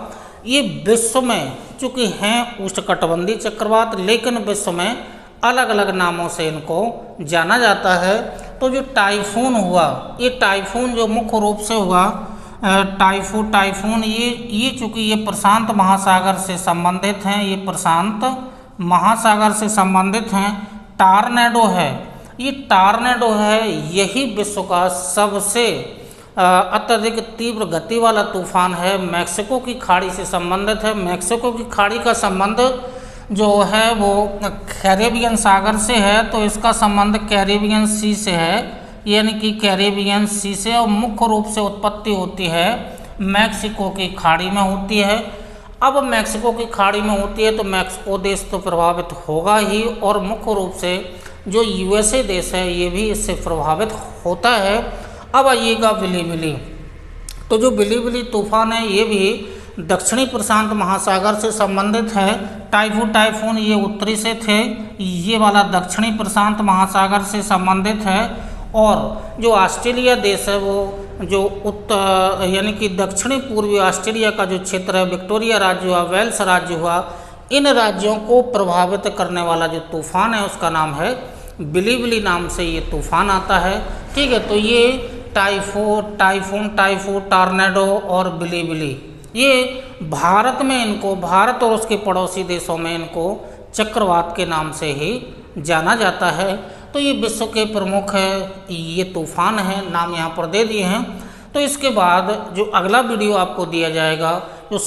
ये विश्व में चूँकि हैं उष्णकटिबंधीय चक्रवात, लेकिन विश्व में अलग अलग नामों से इनको जाना जाता है। तो जो टाइफून हुआ, ये टाइफून जो मुख्य रूप से हुआ टाइफून ये चूँकि ये प्रशांत महासागर से संबंधित हैं, ये प्रशांत महासागर से संबंधित हैं। टार्नेडो है, ये टार्नेडो है, यही विश्व का सबसे अत्यधिक तीव्र गति वाला तूफान है। मैक्सिको की खाड़ी से संबंधित है। मैक्सिको की खाड़ी का संबंध जो है वो कैरेबियन सागर से है, तो इसका संबंध कैरेबियन सी से है, यानी कि कैरेबियन सी से, और मुख्य रूप से उत्पत्ति होती है मैक्सिको की खाड़ी में होती है। अब मैक्सिको की खाड़ी में होती है तो मैक्सिको देश तो प्रभावित होगा ही, और मुख्य रूप से जो यूएसए देश है ये भी इससे प्रभावित होता है। अब आइएगा विली, तो जो विली तूफान है ये भी दक्षिणी प्रशांत महासागर से संबंधित है। टाइफून ये उत्तरी से थे, ये वाला दक्षिणी प्रशांत महासागर से संबंधित है। और जो ऑस्ट्रेलिया देश है वो जो उत्तर यानी कि दक्षिणी पूर्वी ऑस्ट्रेलिया का जो क्षेत्र है, विक्टोरिया राज्य हुआ, वेल्स राज्य हुआ, इन राज्यों को प्रभावित करने वाला जो तूफान है उसका नाम है विली नाम से ये तूफान आता है, ठीक है। तो ये टाइफून, टार्नेडो और विली ये भारत में इनको, भारत और उसके पड़ोसी देशों में इनको चक्रवात के नाम से ही जाना जाता है। तो ये विश्व के प्रमुख ये तूफान है, नाम यहाँ पर दे दिए हैं। तो इसके बाद जो अगला वीडियो आपको दिया जाएगा, जो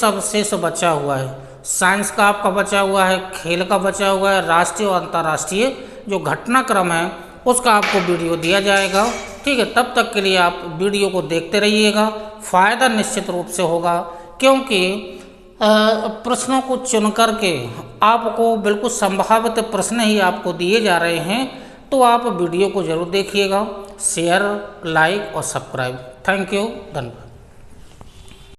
अवशेष बचा हुआ है, साइंस का आपका बचा हुआ है, खेल का बचा हुआ है, राष्ट्रीय और अंतर्राष्ट्रीय जो घटनाक्रम है उसका आपको वीडियो दिया जाएगा, ठीक है। तब तक के लिए आप वीडियो को देखते रहिएगा, फ़ायदा निश्चित रूप से होगा, क्योंकि प्रश्नों को चुन करके आपको बिल्कुल संभावित प्रश्न ही आपको दिए जा रहे हैं। तो आप वीडियो को ज़रूर देखिएगा, शेयर, लाइक और सब्सक्राइब। थैंक यू, धन्यवाद।